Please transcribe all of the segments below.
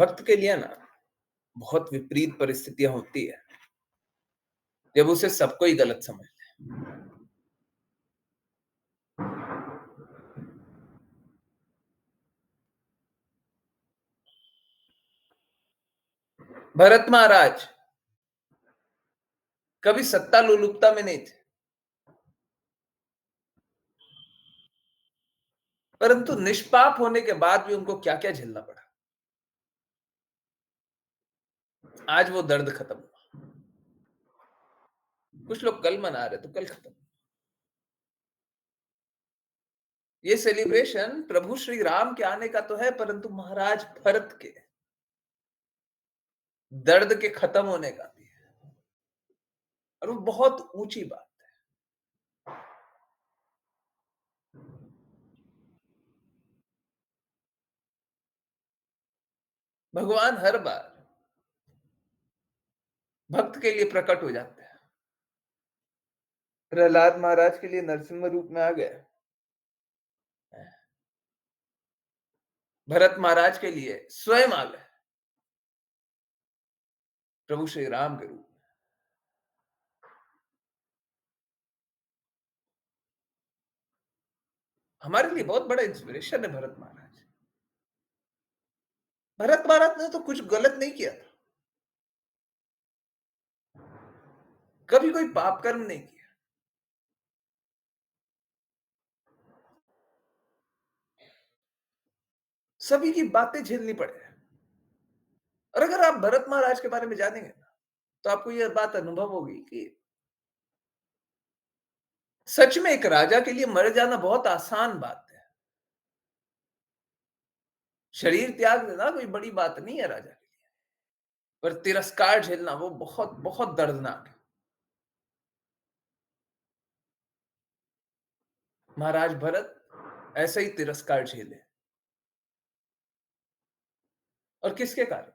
भक्त के लिए ना बहुत विपरीत परिस्थितियां होती है जब उसे सबको ही गलत समझते हैं। भरत महाराज कभी सत्ता लोलुपता में नहीं थे, परंतु निष्पाप होने के बाद भी उनको क्या क्या झेलना पड़ा। आज वो दर्द खत्म हुआ। कुछ लोग कल मना रहे तो कल खत्म। ये सेलिब्रेशन प्रभु श्री राम के आने का तो है, परंतु महाराज भरत के दर्द के खत्म होने का भी है। और वो बहुत ऊंची बात है। भगवान हर बार भक्त के लिए प्रकट हो जाते हैं। प्रहलाद महाराज के लिए नरसिंह रूप में आ गए, भरत महाराज के लिए स्वयं आ गए प्रभु श्री राम के रूप में। हमारे लिए बहुत बड़ा इंस्पिरेशन है भरत महाराज। भरत महाराज ने तो कुछ गलत नहीं किया था, कभी कोई पाप कर्म नहीं किया। सभी की बातें झेलनी पड़े। और अगर आप भरत महाराज के बारे में जानेंगे ना, तो आपको यह बात अनुभव होगी कि सच में एक राजा के लिए मर जाना बहुत आसान बात है। शरीर त्याग देना कोई बड़ी बात नहीं है राजा के लिए, पर तिरस्कार झेलना वो बहुत बहुत दर्दनाक है। महाराज भरत ऐसे ही तिरस्कार झेले। और किसके कारण?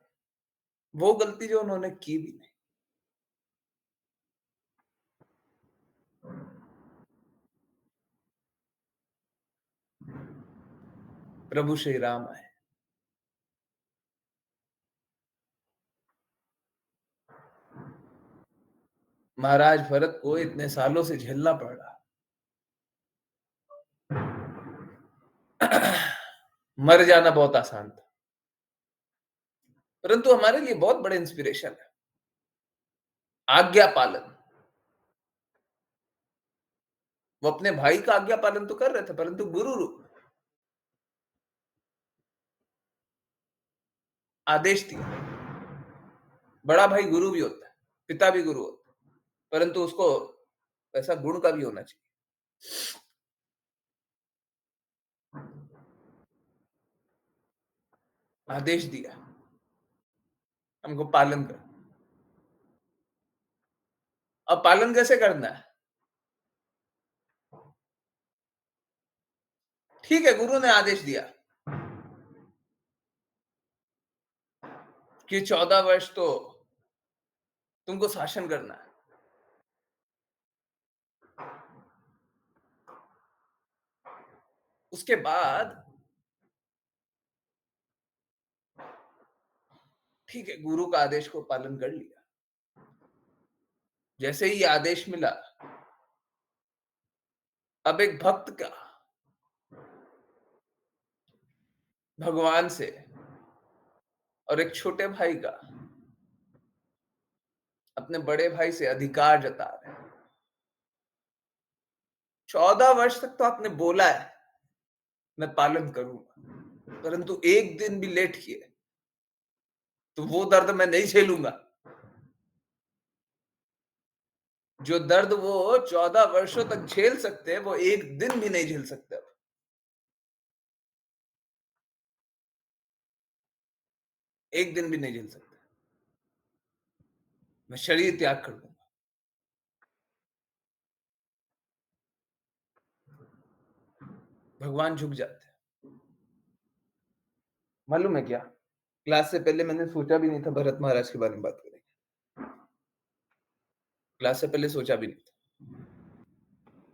वो गलती जो उन्होंने की भी नहीं। प्रभु श्री राम आए। महाराज भरत को इतने सालों से झेलना पड़ रहा। मर जाना बहुत आसान था, परंतु हमारे लिए बहुत बड़े इंस्पिरेशन है आज्ञा पालन। वो अपने भाई का आज्ञा पालन तो कर रहे थे, परंतु गुरु रूप में आदेश दिया। बड़ा भाई गुरु भी होता है, पिता भी गुरु होता है, परंतु उसको ऐसा गुण का भी होना चाहिए। आदेश दिया, हमको पालन कर। अब पालन कैसे करना है? ठीक है, गुरु ने आदेश दिया कि 14 वर्ष तो तुमको शासन करना है। उसके बाद ठीक है, गुरु का आदेश को पालन कर लिया। जैसे ही आदेश मिला, अब एक भक्त का भगवान से और एक छोटे भाई का अपने बड़े भाई से अधिकार जता रहे हैं। 14 वर्ष तक तो आपने बोला है मैं पालन करूंगा, परंतु एक दिन भी लेट किए तो वो दर्द मैं नहीं झेलूंगा जो दर्द वो 14 वर्षों तक झेल सकते हैं, वो एक दिन भी नहीं झेल सकते। एक दिन भी नहीं झेल सकते। मैं शरीर त्याग कर दूंगा। भगवान झुक जाते हैं। मालूम है क्या, क्लास से पहले मैंने सोचा भी नहीं था भरत महाराज के बारे में बात करेंगे। क्लास से पहले सोचा भी नहीं था।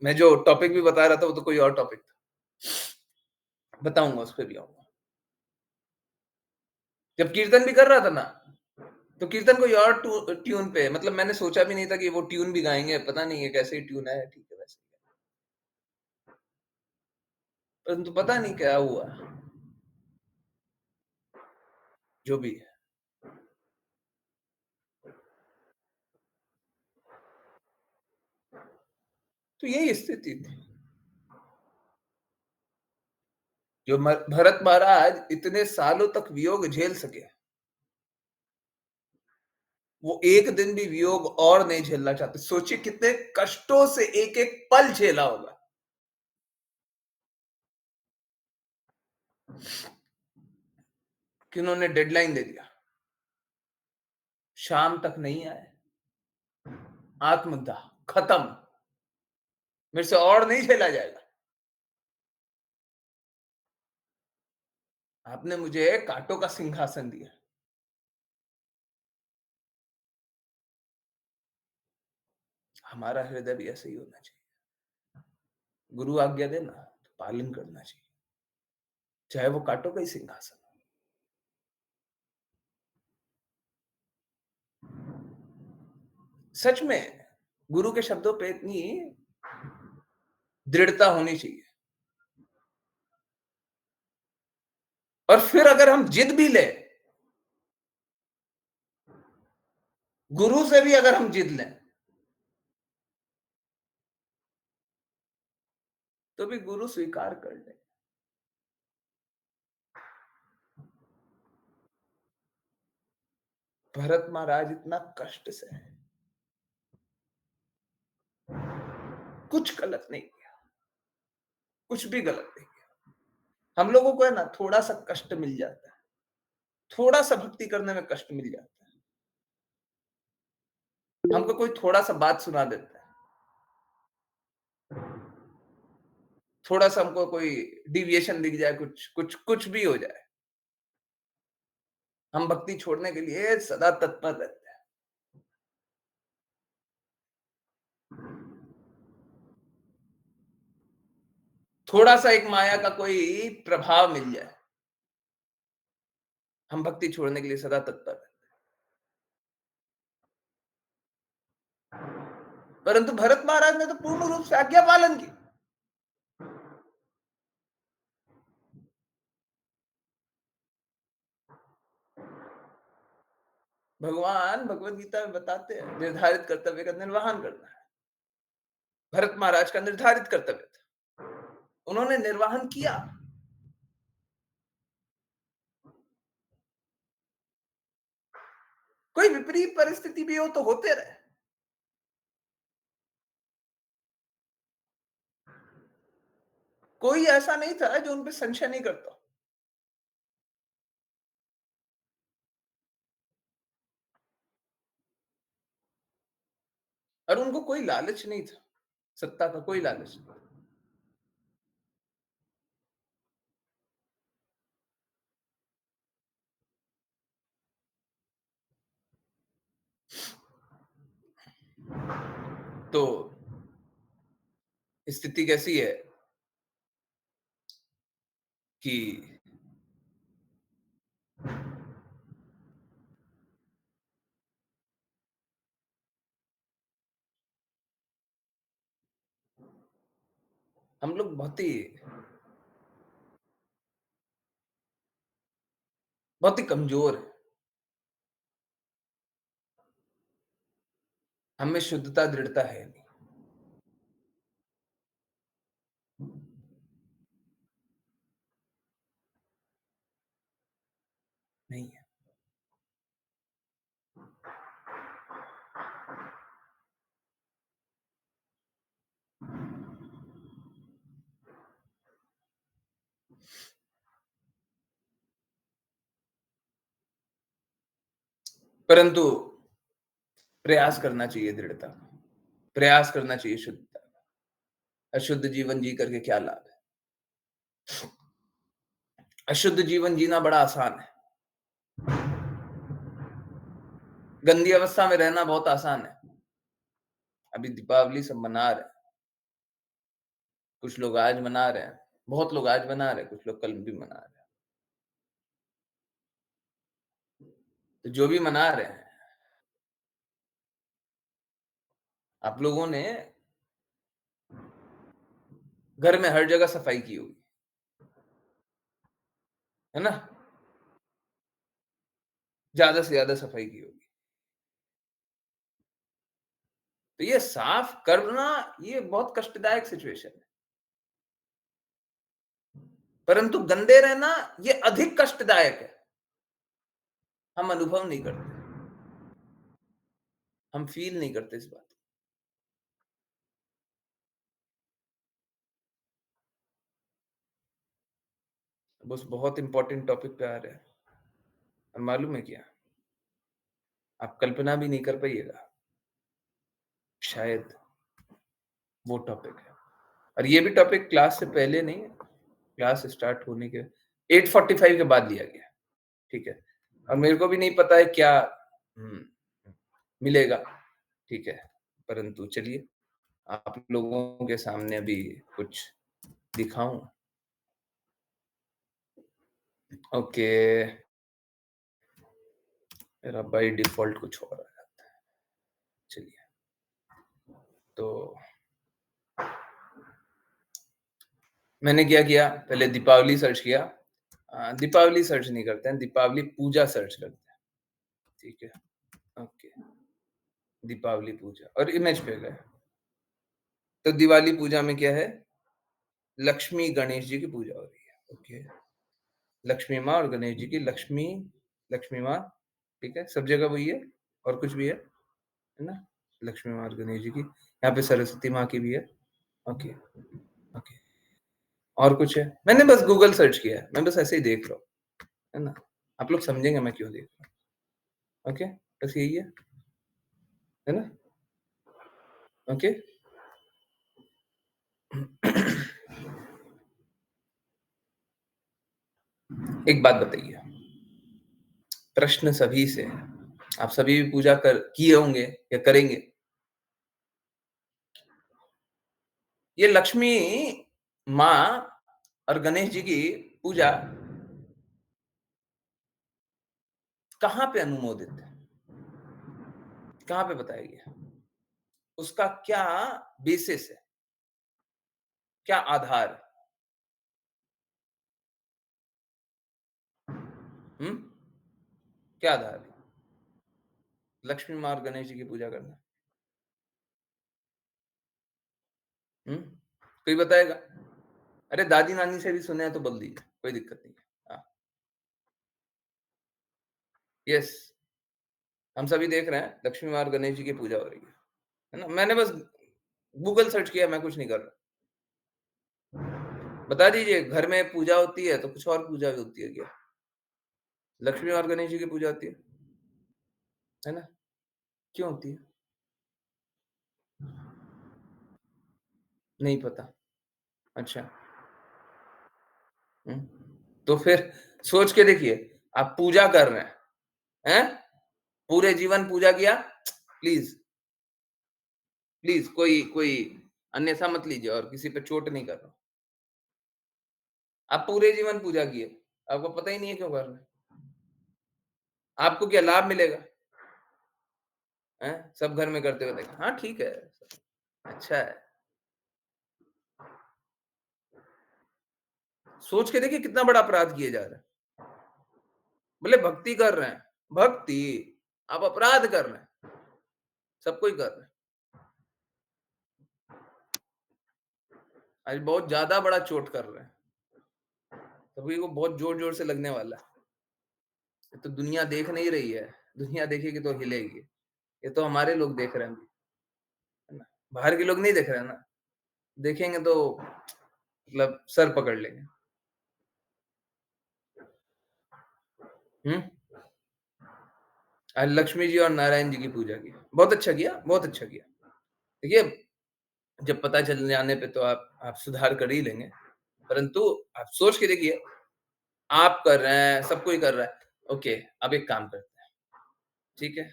मैं जो टॉपिक भी बता रहा था वो तो कोई और टॉपिक था। बताऊंगा, उस पर भी आऊंगा। जब कीर्तन भी कर रहा था ना, तो कीर्तन कोई और ट्यून पे, मतलब मैंने सोचा भी नहीं था कि वो ट्यून भी गाएँगे, पता नहीं है कैसे ही ट्यून है, ठीक है वैसे। परंतु पता नहीं क्या हुआ, जो भी है। तो यही स्थिति थी, जो भरत महाराज इतने सालों तक वियोग झेल सके, वो एक दिन भी वियोग और नहीं झेलना चाहते। सोचिए कितने कष्टों से एक-एक पल झेला होगा। कि उन्होंने डेडलाइन दे दिया, शाम तक नहीं आए, आत्मदाह, खत्म, मेरे से और नहीं झेला जाएगा। आपने मुझे कांटों का सिंहासन दिया, हमारा हृदय भी ऐसे ही होना चाहिए। गुरु आज्ञा देना तो पालन करना चाहिए, चाहे वो कांटों का ही सिंहासन हो। सच में गुरु के शब्दों पे इतनी दृढ़ता होनी चाहिए। और फिर अगर हम जिद भी लें, गुरु से भी अगर हम जिद लें, तो भी गुरु स्वीकार कर ले। भरत महाराज इतना कष्ट से कुछ गलत नहीं किया, कुछ भी गलत नहीं किया। हम लोगों को है ना थोड़ा सा कष्ट मिल जाता है, थोड़ा सा भक्ति करने में कष्ट मिल जाता है। हमको कोई थोड़ा सा बात सुना देता है, थोड़ा सा हमको कोई डिविएशन दिख जाए, कुछ कुछ कुछ भी हो जाए, हम भक्ति छोड़ने के लिए सदा तत्पर रहते हैं। थोड़ा सा एक माया का कोई प्रभाव मिल जाए, हम भक्ति छोड़ने के लिए सदा तत्पर रहते हैं। परंतु भरत महाराज ने तो पूर्ण रूप से आज्ञा पालन की। भगवान भगवत गीता में बताते हैं, निर्धारित कर्तव्य का निर्वहन करना है। भरत महाराज का निर्धारित कर्तव्य था, उन्होंने निर्वहन किया। कोई विपरीत परिस्थिति भी हो तो होते रहे, कोई ऐसा नहीं था जो उन पे संशय नहीं करता। और उनको कोई लालच नहीं था, सत्ता का कोई लालच नहीं। तो स्थिति कैसी है कि हम लोग बहुत ही कमजोर है, हमें शुद्धता दृढ़ता है नहीं, नहीं है। परंतु प्रयास करना चाहिए दृढ़ता का, प्रयास करना चाहिए शुद्धता का। अशुद्ध जीवन जी करके क्या लाभ है? अशुद्ध जीवन जीना बड़ा आसान है, गंदी अवस्था में रहना बहुत आसान है। अभी दीपावली सब मना रहे हैं, कुछ लोग आज मना रहे हैं, बहुत लोग आज मना रहे हैं, कुछ लोग कल भी मना रहे हैं। तो जो भी मना रहे हैं, आप लोगों ने घर में हर जगह सफाई की होगी, है ना? ज़्यादा से ज़्यादा सफाई की होगी। तो ये साफ करना, ये बहुत कष्टदायक सिचुएशन है। परंतु गंदे रहना, ये अधिक कष्टदायक है। हम अनुभव नहीं करते, हम फ़ील नहीं करते इस बात को। बस बहुत इम्पोर्टेंट टॉपिक पे आ रहे हैं, और मालूम है क्या? आप कल्पना भी नहीं कर पाइएगा, शायद वो टॉपिक है। और ये भी टॉपिक क्लास से पहले नहीं है, क्लास स्टार्ट होने के 8:45 के बाद लिया गया, ठीक है? और मेरे को भी नहीं पता है क्या मिलेगा, ठीक है? परंतु चलिए, आप लोगों के सामने अभी कुछ दिखाऊँ? ओके, मेरा बाय डिफ़ॉल्ट कुछ और आ जाता है। चलिए, तो मैंने क्या किया, पहले दीपावली सर्च किया। दीपावली सर्च नहीं करते हैं, दीपावली पूजा सर्च करते हैं, ठीक है? ओके, दीपावली पूजा और इमेज पे गए। तो दिवाली पूजा में क्या है? लक्ष्मी गणेश जी की पूजा हो रही है, ओके। लक्ष्मी माँ और गणेश जी की लक्ष्मी माँ, ठीक है? सब जगह वही है, और कुछ भी है ना? लक्ष्मी माँ और गणेश जी की, यहाँ पे सरस्वती माँ की भी है, ओके, ओके। और कुछ है? मैंने बस गूगल सर्च किया है, मैं बस ऐसे ही देख रहा हूँ, है ना? आप लोग समझेंगे मैं क्यों देख रहा हूँ, ओके? बस यही है ना? ओके? एक बात बताइए, प्रश्न सभी से है, आप सभी भी पूजा कर किए होंगे या करेंगे? ये लक्ष्मी माँ और गणेश जी की पूजा कहाँ पे अनुमोदित है? कहाँ पे बताया गया? उसका क्या बेसिस है? क्या आधार है? हुँ? क्या आधार है? लक्ष्मी माँ और गणेश जी की पूजा करना। हुँ? कोई बताएगा? अरे दादी-नानी से भी सुने हैं तो बोल दीजिए, कोई दिक्कत नहीं है। हाँ, यस, हम सभी देख रहे हैं लक्ष्मी माँ और गणेश जी की पूजा हो रही है ना? मैंने बस गूगल सर्च किया, मैं कुछ नहीं कर रहा। बता दीजिए, घर में पूजा होती है तो कुछ और पूजा भी होती है क्या? लक्ष्मी और गणेश जी की पूजा होती है ना? क्यों होती है? नहीं पता। अच्छा, हुँ। तो फिर सोच के देखिए, आप पूजा कर रहे हैं? पूरे जीवन पूजा किया? प्लीज़, प्लीज़ कोई कोई अन्यथा मत लीजिए, और किसी पे चोट नहीं कर रहा हूँ। आप पूरे जीवन पूजा किए, आपको पता ही नहीं है क्यों कर रहे हैं। आपको क्या लाभ मिलेगा? सब घर में करते हुए देखा। हाँ, ठीक है, अच्छा है। सोच के देखिए कितना बड़ा अपराध किए जा रहा है। बोले भक्ति कर रहे हैं, भक्ति, आप अपराध कर रहे हैं, सब कोई कर रहा है। आज बहुत ज़्यादा बड़ा चोट कर रहे हैं, सभी को बहुत ज़ोर-ज़ोर से लगने वाला है। ये तो दुनिया देख नहीं रही है, दुनिया देखेगी तो हिलेगी। ये तो हमारे लोग देख रहे हैं अभी, है ना? बाहर के लोग नहीं देख रहे हैं ना, देखेंगे तो मतलब सर पकड़ लेंगे। हुँ? आज लक्ष्मी जी और नारायण जी की पूजा की। बहुत अच्छा किया, बहुत अच्छा किया। देखिए, जब पता चल जाने पे तो आप सुधार कर ही लेंगे, परंतु आप सोच के देखिए, आप कर रहे हैं, सब कोई कर रहा है। ओके, अब एक काम करते हैं, ठीक है?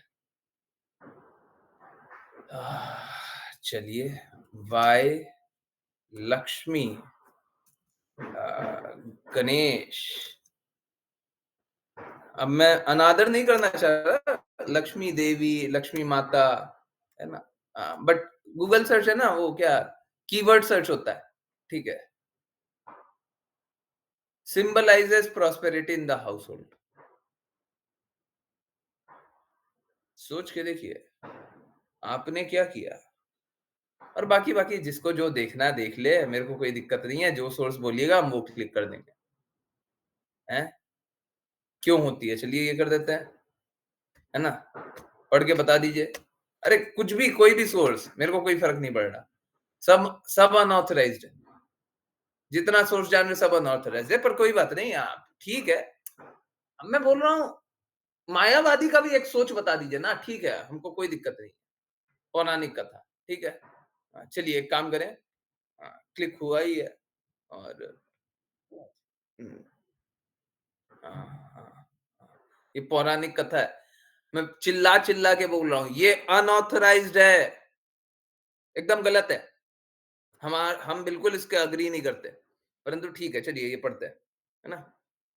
चलिए, वाई लक्ष्मी गणेश अब मैं अनादर नहीं करना चाह रहा, लक्ष्मी देवी, लक्ष्मी माता, है ना? बट गूगल सर्च है ना, वो क्या कीवर्ड सर्च होता है, ठीक है? Symbolises prosperity in the household. सोच के देखिए, आपने क्या किया? और बाकी बाकी जिसको जो देखना है देख ले, मेरे को कोई दिक्कत नहीं है, जो सोर्स बोलिएगा हम वो क्लिक कर देंगे, हैं? क्यों होती है? चलिए ये कर देते हैं, है ना? पढ़ के बता दीजिए। अरे कुछ भी, कोई भी सोर्स, मेरे को कोई फ़र्क नहीं पड़ रहा। सब सब अनऑथराइज़्ड है। जितना सोर्स जान रहे सब अनऑथराइज़्ड है, पर कोई बात नहीं आप ठीक है। अब मैं बोल रहा हूँ, मायावादी का भी एक सोच बता दीजिए ना, ठीक है, हमको कोई दिक्कत नहीं। पौराणिक कथा, ठीक है? चलिए एक काम करें, क्लिक हुआ ही है और हुँ, हाँ, हाँ, हाँ। ये पौराणिक कथा है। मैं चिल्ला-चिल्ला के बोल रहा हूँ, ये अनऑथराइज़्ड है, एकदम गलत है। हम बिल्कुल इसके एग्री नहीं करते। परंतु ठीक है, चलिए ये पढ़ते हैं, है ना?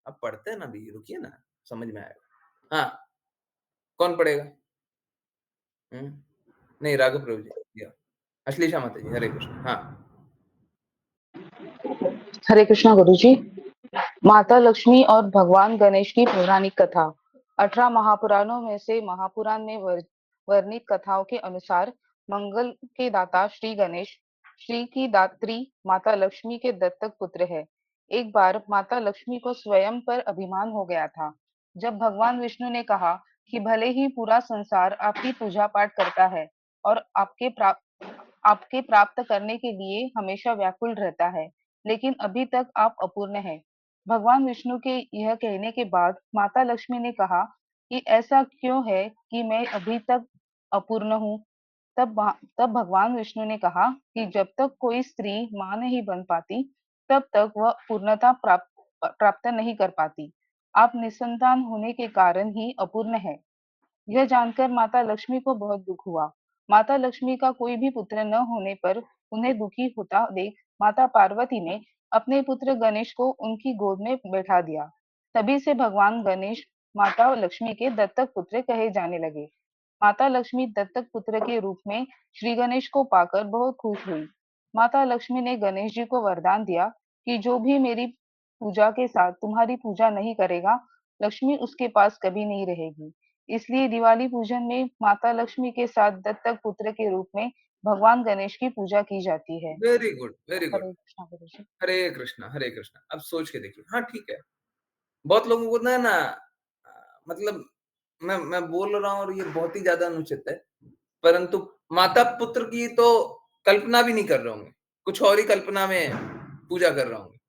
अब पढ़ते हैं ना अभी, रुकिए ना, समझ में आएगा। हाँ, कौन पढ़ेगा? हुँ, नहीं राघव प्रभु जी, या अश्लीषा माता जी, हरे कृष्ण। हाँ, हरे कृष्णा गुरु जी। माता लक्ष्मी और भगवान गणेश की पौराणिक कथा। 18 महापुराणों में से महापुराण में वर्णित कथाओं के अनुसार मंगल के दाता श्री गणेश श्री की दात्री माता लक्ष्मी के दत्तक पुत्र है। एक बार माता लक्ष्मी को स्वयं पर अभिमान हो गया था। जब भगवान विष्णु ने कहा कि भले ही पूरा संसार आपकी पूजा पाठ करता है और आपके प्राप्त करने के लिए हमेशा व्याकुल रहता है, लेकिन अभी तक आप अपूर्ण हैं। भगवान विष्णु के यह कहने के बाद माता लक्ष्मी ने कहा कि ऐसा क्यों है कि मैं अभी तक अपूर्ण हूँ। तब भगवान विष्णु ने कहा कि जब तक कोई स्त्री मां नहीं बन पाती, तब तक वह पूर्णता प्राप्त नहीं कर पाती। आप निसंतान होने के कारण ही अपूर्ण है। यह जानकर माता लक्ष्मी को बहुत दुख हुआ। माता लक्ष्मी का कोई भी पुत्र न होने पर उन्हें दुखी होता देख माता पार्वती ने अपने पुत्र गणेश को उनकी गोद में बैठा दिया। तभी से भगवान गणेश माता लक्ष्मी के दत्तक पुत्र कहे जाने लगे। माता लक्ष्मी दत्तक पुत्र के रूप में श्री गणेश को पाकर बहुत खुश हुई। माता लक्ष्मी ने गणेश जी को वरदान दिया कि जो भी मेरी पूजा के साथ तुम्हारी पूजा नहीं करेगा, लक्ष्मी उसके पास कभी नहीं रहेगी। इसलिए दिवाली पूजन में माता लक्ष्मी के साथ दत्तक पुत्र के रूप में भगवान गणेश की पूजा की जाती है। Very good, very good. Hare Krishna guru ji. हरे कृष्णा, हरे कृष्णा। अब सोच के देखिए, हाँ, ठीक है। बहुत लोगों को ना मतलब मैं बोल रहा हूँ और ये बहुत ही ज़्यादा अनुचित है, परंतु माता-पुत्र की तो कल्पना भी नहीं कर रहे होंगे। कुछ और ही कल्पना में पूजा कर रहे होंगे।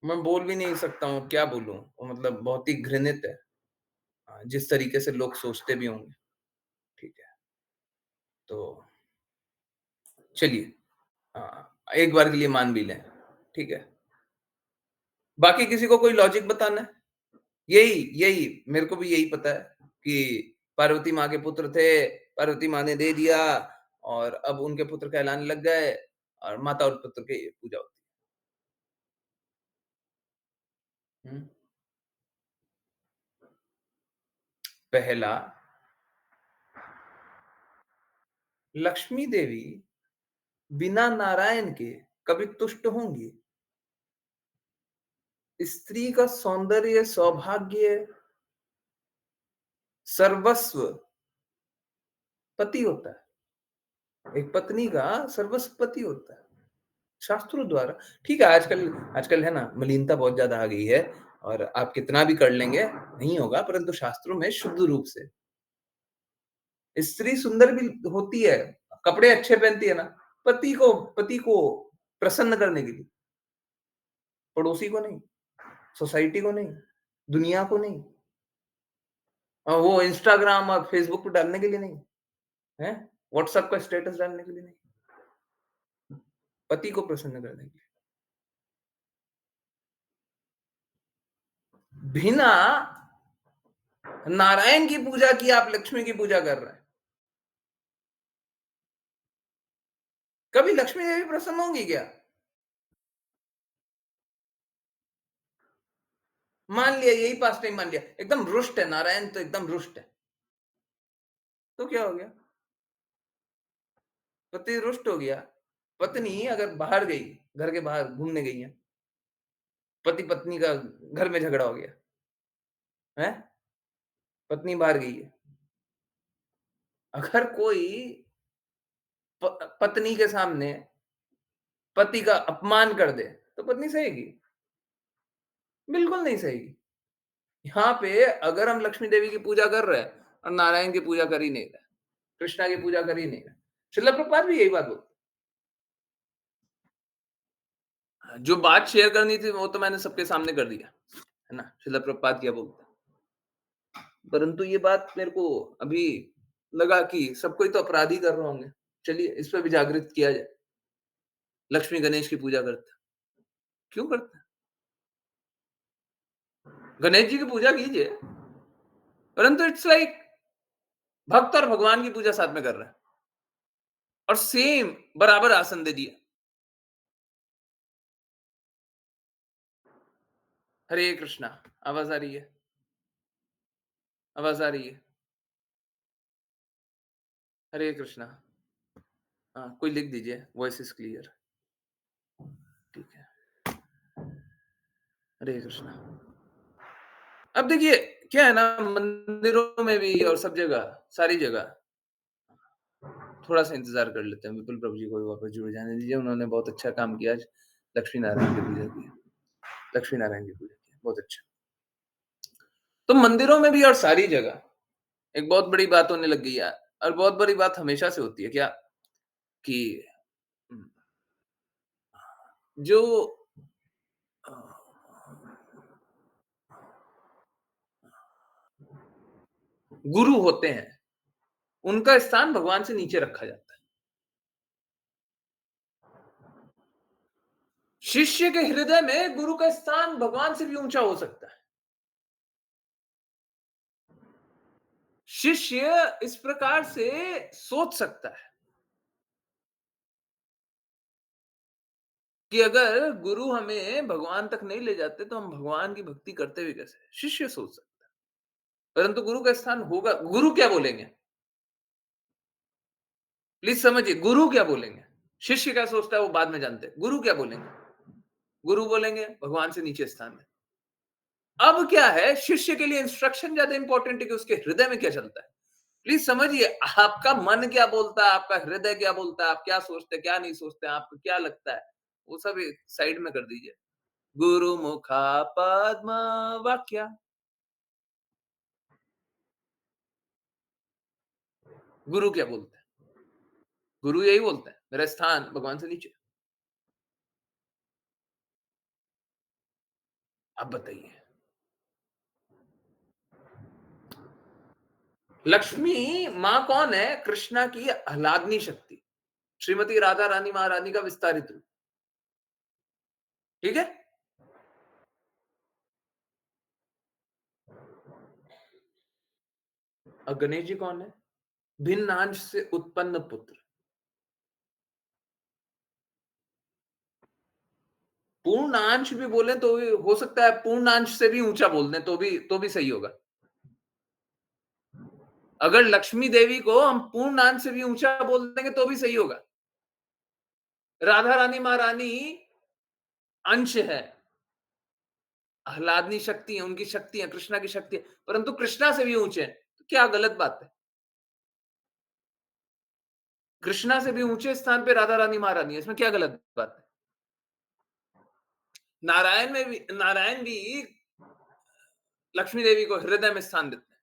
मैं बोल भी नहीं सकता हूँ, क्या बोलूँ? वो मतलब बहुत ही घृणित है। जिस तरीके से लोग सोचते भी होंगे, ठीक है। तो चलिए एक बार के लिए मान भी लें, ठीक है। बाकी किसी को कोई लॉजिक बताना है? यही यही मेरे को भी यही पता है कि पार्वती माँ के पुत्र थे, पार्वती माँ ने दे दिया और अब उनके पुत्र कहलाने लग गए और माता और पुत्र की पूजा होती है। पहला, लक्ष्मी देवी बिना नारायण के कभी तुष्ट होंगी? स्त्री का सौंदर्य, सौभाग्य, सर्वस्व पति होता है। एक पत्नी का सर्वस्व पति होता है। शास्त्रों द्वारा ठीक है, आजकल आजकल है ना मलिनता बहुत ज़्यादा आ गई है और आप कितना भी कर लेंगे, नहीं होगा, परंतु शास्त्रों में शुद्ध रूप से स्त्री सुंदर भी होती है, कपड़े अच्छे पहनती है ना, पति को प्रसन्न करने के लिए, पड़ोसी को नहीं, सोसाइटी को नहीं, दुनिया को नहीं। वो इंस्टाग्राम और फेसबुक पे डालने के लिए नहीं, हैं? व्हाट्सएप का स्टेटस डालने के लिए नहीं, पति को प्रसन्न करने के लिए। बिना नारायण की पूजा की आप लक्ष्मी की पूजा कर रहे हैं। कभी लक्ष्मी देवी प्रसन्न होंगी क्या? मान लिया यही पास टाइम मान लिया, एकदम रुष्ट है नारायण तो एकदम रुष्ट है। तो क्या हो गया? पति रुष्ट हो गया। पत्नी अगर बाहर गई, घर के बाहर घूमने गई है, पति-पत्नी का घर में झगड़ा हो गया, हैं? पत्नी बाहर गई है। अगर कोई पत्नी के सामने पति का अपमान कर दे, तो पत्नी सहेगी? बिल्कुल नहीं सहेगी। यहाँ पे अगर हम लक्ष्मी देवी की पूजा कर रहे हैं और नारायण की पूजा कर ही नहीं रहे, कृष्णा की पूजा कर ही नहीं रहे। श्रील प्रभुपाद भी यही बात बोलते हैं। जो बात शेयर करनी थी वो तो मैंने सबके सामने कर दिया, है ना? श्रील प्रभुपाद क्या बोलते हैं। परंतु ये बात मेरे को अभी लगा कि सब कोई तो अपराधी कर रहे होंगे। चलिए इस पे भी जागृत किया जाए। लक्ष्मी गणेश की पूजा करते हैं। क्यों करते हैं? गणेश जी की पूजा कीजिए, परंतु इट्स लाइक भक्त और भगवान की पूजा साथ में कर रहे हैं और सेम बराबर आसन दे दिया। हरे कृष्णा, आवाज आ रही है? आवाज आ रही है? हरे कृष्णा। हाँ, कोई लिख दीजिए, वॉइस इज क्लियर। ठीक है। हरे कृष्णा। अब देखिए, क्या है ना मंदिरों में भी और सब जगह, सारी जगह थोड़ा-सा इंतज़ार कर लेते हैं। विपुल प्रभु जी को भी वापस जुड़ जाने दीजिए, उन्होंने बहुत अच्छा काम किया आज, लक्ष्मी नारायण की पूजा की। लक्ष्मी नारायण की पूजा की, बहुत अच्छा। तो मंदिरों में भी और सारी जगह एक बहुत बड़ी बात होने लग गई है और बहुत बड़ी बात हमेशा से होती है क्या कि उम, जो अ, गुरु होते हैं, उनका स्थान भगवान से नीचे रखा जाता है। शिष्य के हृदय में गुरु का स्थान भगवान से भी ऊँचा हो सकता है। शिष्य इस प्रकार से सोच सकता है कि अगर गुरु हमें भगवान तक नहीं ले जाते तो हम भगवान की भक्ति करते भी कैसे? शिष्य सोच सकता है। परंतु गुरु का स्थान होगा, गुरु क्या बोलेंगे? प्लीज समझिए, गुरु क्या बोलेंगे? शिष्य क्या सोचता है वो बाद में जानते हैं। गुरु क्या बोलेंगे? गुरु बोलेंगे भगवान से नीचे स्थान है। अब क्या है, शिष्य के लिए इंस्ट्रक्शन ज्यादा इंपॉर्टेंट है कि उसके हृदय में क्या चलता है। प्लीज समझिए, आपका मन क्या बोलता है, आपका हृदय क्या बोलता है, आप क्या सोचते हैं, क्या नहीं सोचते हैं, आपको क्या लगता है, वो सब एक साइड में कर दीजिए। गुरु मुखा पद्म वाक्या। गुरु क्या बोलते हैं? गुरु यही बोलते हैं, मेरा स्थान भगवान से नीचे। आप बताइए। लक्ष्मी माँ कौन है? कृष्णा की आह्लादनी शक्ति, श्रीमती राधा रानी महारानी का विस्तारित रूप। ठीक है? और गणेश जी कौन है? भिन्न अंश से उत्पन्न पुत्र। पूर्णांश भी बोले तो भी हो सकता है, पूर्णांश से भी ऊंचा बोल दें तो भी सही होगा। अगर लक्ष्मी देवी को हम पूर्णांश से भी ऊंचा बोल देंगे तो भी सही होगा। राधा रानी महारानी अंश है, आह्लादनी शक्ति है, उनकी शक्ति है, कृष्णा की शक्ति है, परंतु कृष्णा से भी ऊंचे हैं। तो क्या गलत बात है? कृष्णा से भी ऊंचे स्थान पे राधा रानी महारानी है, इसमें क्या गलत बात है? नारायण भी लक्ष्मी देवी को हृदय में स्थान देते हैं।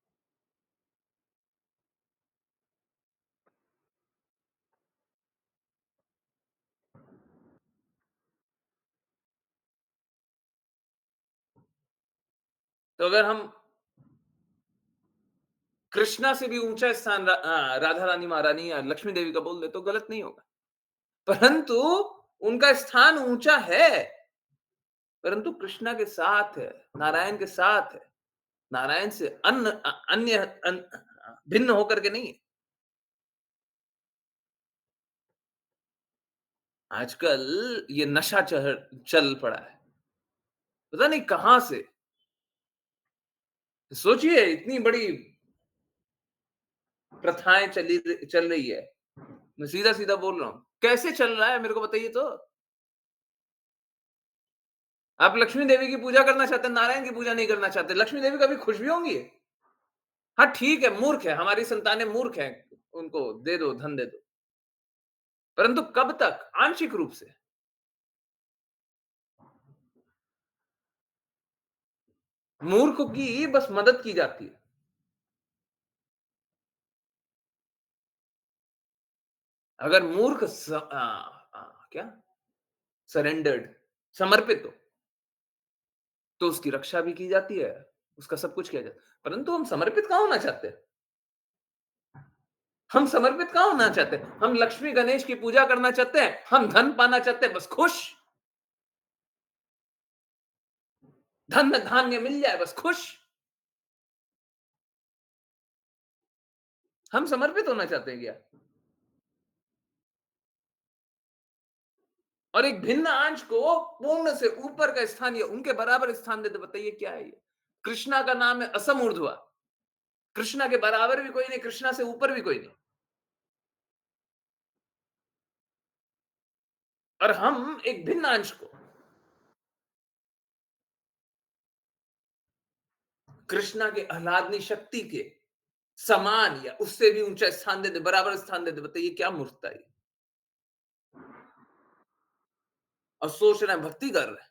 तो अगर हम कृष्णा से भी ऊंचा स्थान राधा रानी महारानी या लक्ष्मी देवी का बोल दे तो गलत नहीं होगा। परंतु उनका स्थान ऊंचा है, परंतु कृष्णा के साथ है, नारायण के साथ है। नारायण से भिन्न होकर के नहीं है। आजकल ये नशा चल पड़ा है, पता नहीं कहां से। सोचिए इतनी बड़ी प्रथाएँ चल रही है। मैं सीधा-सीधा बोल रहा हूँ। कैसे चल रहा है मेरे को बताइए तो? आप लक्ष्मी देवी की पूजा करना चाहते हैं, नारायण की पूजा नहीं करना चाहते। लक्ष्मी देवी कभी खुश भी होंगी? हाँ, ठीक है, मूर्ख है, हमारी संतानें मूर्ख हैं, उनको दे दो, धन दे दो। परंतु कब तक? आंशिक रूप से। मूर्ख की बस मदद की जाती है। अगर मूर्ख क्या? सरेंडर्ड, समर्पित हो, तो उसकी रक्षा भी की जाती है, उसका सब कुछ किया जाता है। परंतु हम समर्पित कहाँ होना चाहते हैं? हम समर्पित कहाँ होना चाहते हैं? हम लक्ष्मी गणेश की पूजा करना चाहते हैं, हम धन पाना चाहते हैं, बस खुश। धन धान्य मिल जाए, बस खुश। हम समर्पित होना चाहते हैं क्या? और एक भिन्न अंश को पूर्ण से ऊपर का स्थान या उनके बराबर स्थान देते, बताइए क्या है ये? कृष्णा का नाम है असम ऊर्ध्वा। कृष्णा के बराबर भी कोई नहीं, कृष्णा से ऊपर भी कोई नहीं। और हम एक भिन्न अंश को कृष्णा के आह्लादनी शक्ति के समान या उससे भी ऊंचा स्थान देते, बराबर स्थान देते, बताइए क्या मूर्खता है? और सोच रहे हैं भक्ति कर रहे हैं।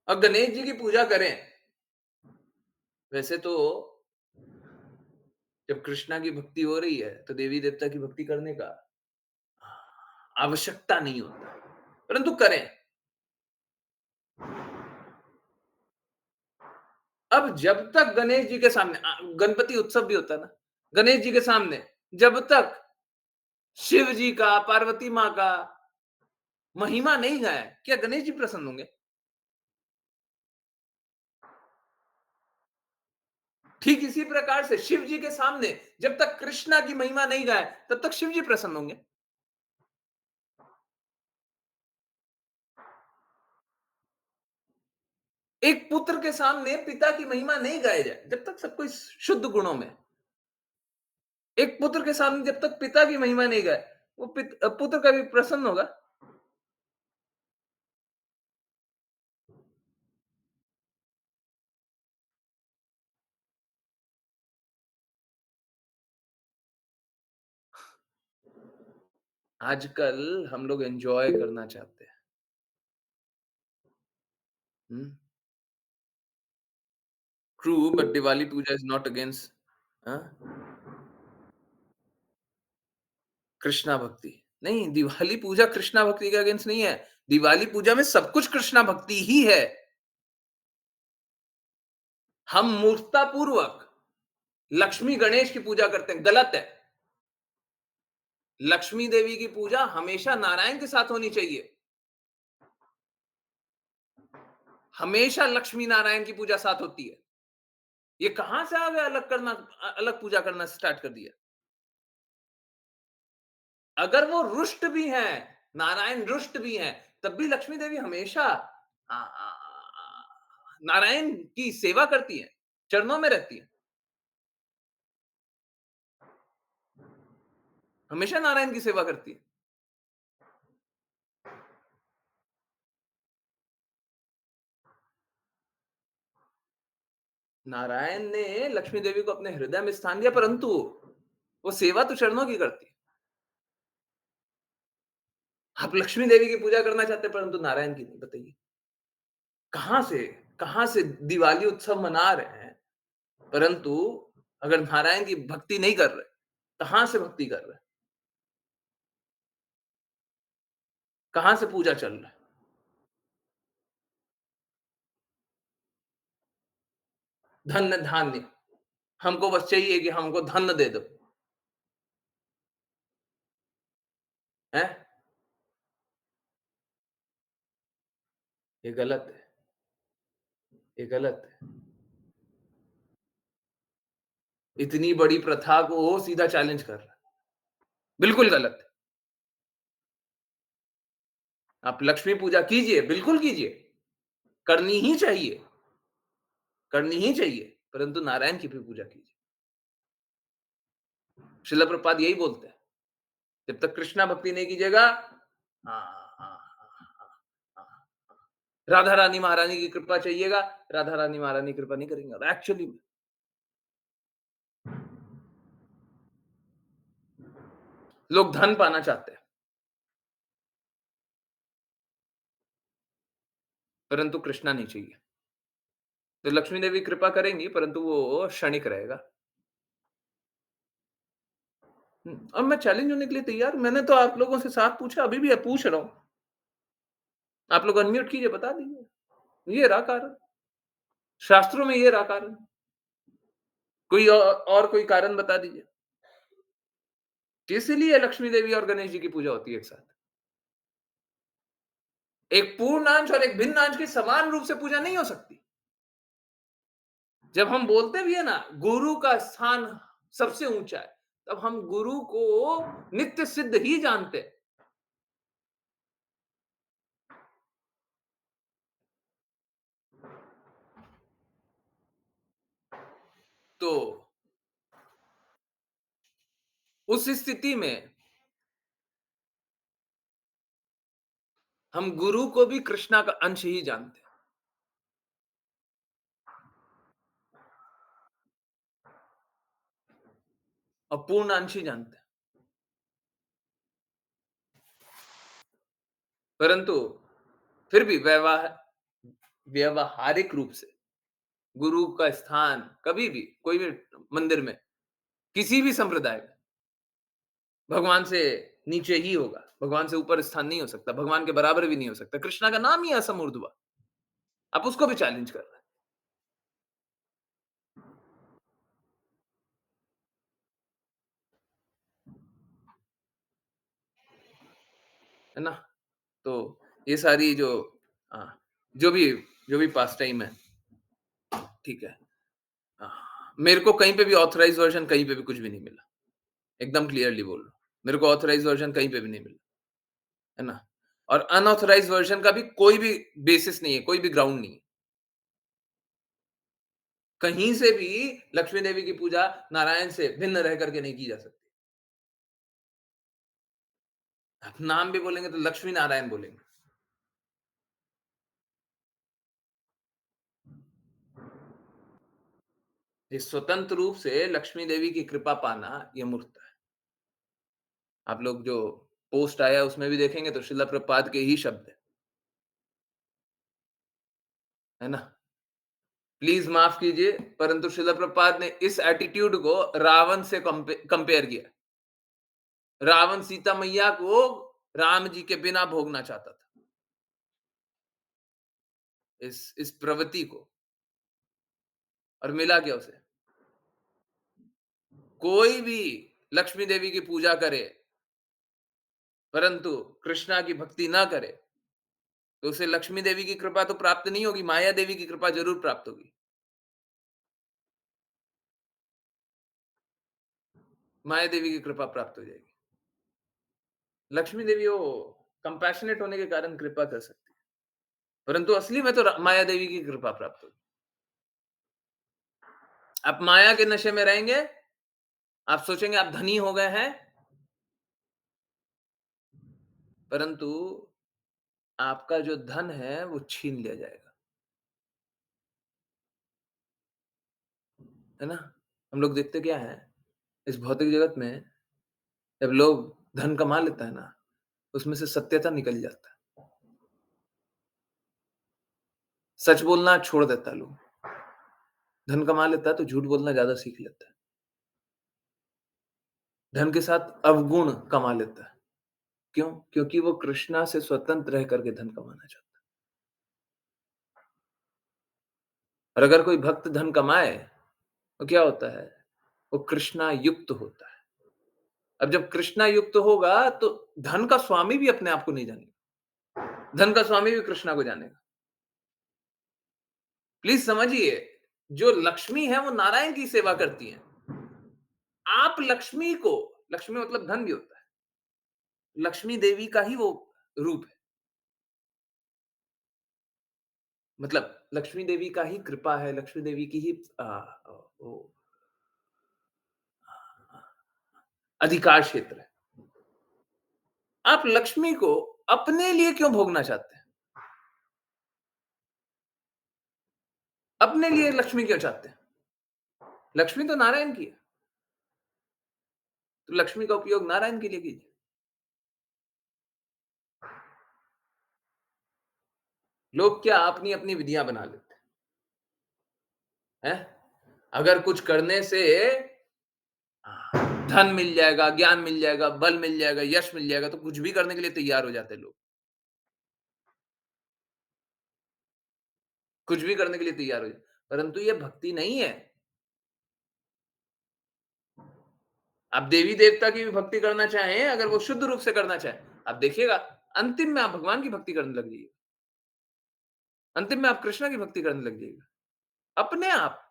और गणेश जी की पूजा करें, वैसे तो जब कृष्णा की भक्ति हो रही है तो देवी देवता की भक्ति करने का आवश्यकता नहीं होता, परंतु करें। अब जब तक गणेश जी के सामने गणपति उत्सव भी होता है ना, गणेश जी के सामने जब तक शिव जी का, पार्वती माँ का महिमा नहीं गाया, क्या गणेश जी प्रसन्न होंगे? ठीक इसी प्रकार से शिव जी के सामने जब तक कृष्णा की महिमा नहीं गाए, तब तक शिव जी प्रसन्न होंगे। एक पुत्र के सामने पिता की महिमा नहीं गाई जाए, जब तक सब कोई शुद्ध गुणों में। एक पुत्र के सामने जब तक पिता की महिमा नहीं गाए, वो पुत्र कभी प्रसन्न होगा? आजकल हम लोग एन्जॉय करना चाहते हैं। Hmm, true but Diwali puja is not against हाँ, कृष्णा भक्ति। नहीं, दिवाली पूजा कृष्णा भक्ति के अगेंस्ट नहीं है। दिवाली पूजा में सब कुछ कृष्णा भक्ति ही है। हम मूर्खतापूर्वक लक्ष्मी गणेश की पूजा करते हैं, गलत है। लक्ष्मी देवी की पूजा हमेशा नारायण के साथ होनी चाहिए। हमेशा लक्ष्मी नारायण की पूजा साथ होती है। ये कहां से आ गया अलग पूजा करना स्टार्ट कर दिया? अगर वो रुष्ट भी हैं, नारायण रुष्ट भी हैं, तब भी लक्ष्मी देवी हमेशा नारायण की सेवा करती है, चरणों में रहती है। हमेशा नारायण की सेवा करती है। नारायण ने लक्ष्मी देवी को अपने हृदय में स्थान दिया, परंतु वो सेवा तो चरणों की करती है। आप लक्ष्मी देवी की पूजा करना चाहते हैं, परंतु नारायण की नहीं, बताइए कहां से कहां से दिवाली उत्सव मना रहे हैं, परंतु अगर नारायण की भक्ति नहीं कर रहे, कहां से भक्ति कर रहे हैं? कहां से पूजा चल रहा है? धन्य धान्य, हमको बस चाहिए कि हमको धन दे दो, हैं? ये गलत है, ये गलत है। इतनी बड़ी प्रथा को सीधा चैलेंज कर रहा है। बिल्कुल गलत है। आप लक्ष्मी पूजा कीजिए, बिल्कुल कीजिए, करनी ही चाहिए, करनी ही चाहिए, परंतु नारायण की भी पूजा कीजिए। श्रील प्रभुपाद यही बोलते हैं, जब तक कृष्णा भक्ति नहीं कीजिएगा, हाँ, हाँ, हाँ, हाँ, हाँ, राधा रानी महारानी की कृपा चाहिएगा, राधा रानी महारानी कृपा नहीं करेंगे। और एक्चुअली में लोग धन पाना चाहते हैं, परंतु कृष्णा नहीं चाहिए। तो लक्ष्मी देवी कृपा करेंगी, परंतु वो क्षणिक रहेगा। और मैं चैलेंज होने के लिए तैयार हूँ। मैंने तो आप लोगों से साथ पूछा, अभी भी पूछ रहा हूँ। आप लोग अनम्यूट कीजिए, बता दीजिए। ये रहा कारण। शास्त्रों में ये रहा कारण। कोई और कोई कारण बता दीजिए। इसीलिए लक्ष्मी देवी और गणेश जी की पूजा होती है एक साथ। एक पूर्णांश और एक भिन्नांश की समान रूप से पूजा नहीं हो सकती। जब हम बोलते भी है ना, गुरु का स्थान सबसे ऊंचा है, तब हम गुरु को नित्य सिद्ध ही जानते हैं। तो उस स्थिति में हम गुरु को भी कृष्णा का अंश ही जानते हैं। और पूर्ण अंश ही जानते हैं। परंतु फिर भी व्यवहारिक रूप से गुरु का स्थान कभी भी कोई भी मंदिर में, किसी भी संप्रदाय में, भगवान से नीचे ही होगा। भगवान से ऊपर स्थान नहीं हो सकता, भगवान के बराबर भी नहीं हो सकता। कृष्णा का नाम ही असमूर्ध्व। आप उसको भी चैलेंज कर रहे हैं, है ना? तो ये सारी जो हाँ, जो भी जो भी पास टाइम है, ठीक है। मेरे को कहीं पे भी ऑथराइज्ड वर्ज़न कहीं पे भी कुछ भी नहीं मिला। एकदम क्लियरली बोल रहा हूँ। मेरे को ऑथराइज्ड वर्ज़न कहीं पे भी नहीं मिला, है ना? और अनऑथराइज्ड वर्ज़न का भी कोई भी बेसिस नहीं है, कोई भी ग्राउंड नहीं है। कहीं से भी लक्ष्मी देवी की पूजा नारायण से भिन्न रह करके नहीं की जा सकती। आप नाम भी बोलेंगे तो लक्ष्मी नारायण बोलेंगे। ये स्वतंत्र रूप से लक्ष्मी देवी की कृपा पाना ये मूर्खता है। आप लोग जो पोस्ट आया उसमें भी देखेंगे तो श्रील प्रभुपाद के ही शब्द है ना? प्लीज माफ कीजिए, परंतु श्रील प्रभुपाद ने इस एटीट्यूड को रावण से कंपेयर किया। रावण सीता मैया को राम जी के बिना भोगना चाहता था, इस प्रवृत्ति को। और मिला क्या उसे? कोई भी लक्ष्मी देवी की पूजा करे, परंतु कृष्णा की भक्ति ना करे, तो उसे लक्ष्मी देवी की कृपा तो प्राप्त नहीं होगी, माया देवी की कृपा जरूर प्राप्त होगी। माया देवी की कृपा प्राप्त हो जाएगी। लक्ष्मी देवी वो कंपैशनेट होने के कारण कृपा कर सकती है, परंतु असली में तो माया देवी की कृपा प्राप्त होगी। आप माया के नशे में रहेंगे, आप सोचेंगे आप धनी हो गए हैं, परंतु आपका जो धन है वो छीन लिया जाएगा, है ना? हम लोग देखते क्या है, इस भौतिक जगत में जब लोग धन कमा लेता है ना, उसमें से सत्यता निकल जाता है। सच बोलना छोड़ देता है लोग। धन कमा लेता है तो झूठ बोलना ज़्यादा सीख लेता है। धन के साथ अवगुण कमा लेता है। क्यों? क्योंकि वो कृष्णा से स्वतंत्र रह करके धन कमाना चाहता है। और अगर कोई भक्त धन कमाए, तो क्या होता है? वो कृष्णा युक्त होता है। अब जब कृष्णा युक्त होगा, तो धन का स्वामी भी अपने आप को नहीं जानेगा। धन का स्वामी भी कृष्णा को जानेगा। प्लीज़ समझिए, जो लक्ष्मी है वो नारायण की सेवा करती हैं। आप लक्ष्मी को, लक्ष्मी मतलब धन भी होता है। लक्ष्मी देवी का ही वो रूप है। मतलब लक्ष्मी देवी का ही कृपा है, लक्ष्मी देवी की ही वो अधिकार क्षेत्र है। आप लक्ष्मी को अपने लिए क्यों भोगना चाहते हैं? अपने लिए लक्ष्मी क्यों चाहते हैं? लक्ष्मी तो नारायण की है, तो लक्ष्मी का उपयोग नारायण के लिए कीजिए। लोग क्या अपनी-अपनी विधियाँ बना लेते हैं, हैं? अगर कुछ करने से धन मिल जाएगा, ज्ञान मिल जाएगा, बल मिल जाएगा, यश मिल जाएगा, तो कुछ भी करने के लिए तैयार हो जाते हैं लोग। कुछ भी करने के लिए तैयार हो जाते हैं। परंतु ये भक्ति नहीं है। आप देवी-देवता की भी भक्ति करना चाहें, अगर वो शुद्ध रूप से करना चाहें, आप देखिएगा अंतिम में आप भगवान की भक्ति करने लग जाइएगा। अंतिम में आप कृष्ण की भक्ति करने लग जाइएगा। अपने आप,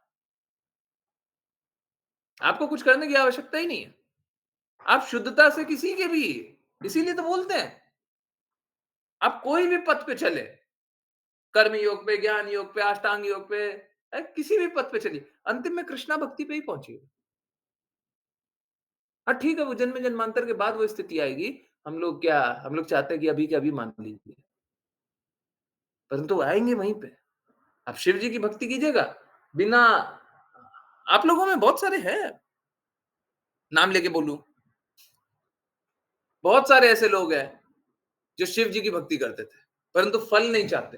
आपको कुछ करने की आवश्यकता ही नहीं है। आप शुद्धता से किसी के भी, इसीलिए तो बोलते हैं, आप कोई भी पथ पे चले, कर्म योग पे, ज्ञान योग पे, अष्टांग योग पे, किसी भी पथ पे चलिए, अंतिम में कृष्णा भक्ति पे ही पहुंचिएगा। हाँ, ठीक है, वो जन्म-जन्मांतर के बाद वो स्थिति आएगी। हम लोग चाहते हैं कि अभी के अभी मान लीजिए, परंतु आएँगे वहीं पे। आप शिव जी की भक्ति कीजिएगा, बिना आप लोगों में बहुत सारे हैं, नाम लेके बोलूँ, बहुत सारे ऐसे लोग हैं, जो शिव जी की भक्ति करते थे, परंतु फल नहीं चाहते।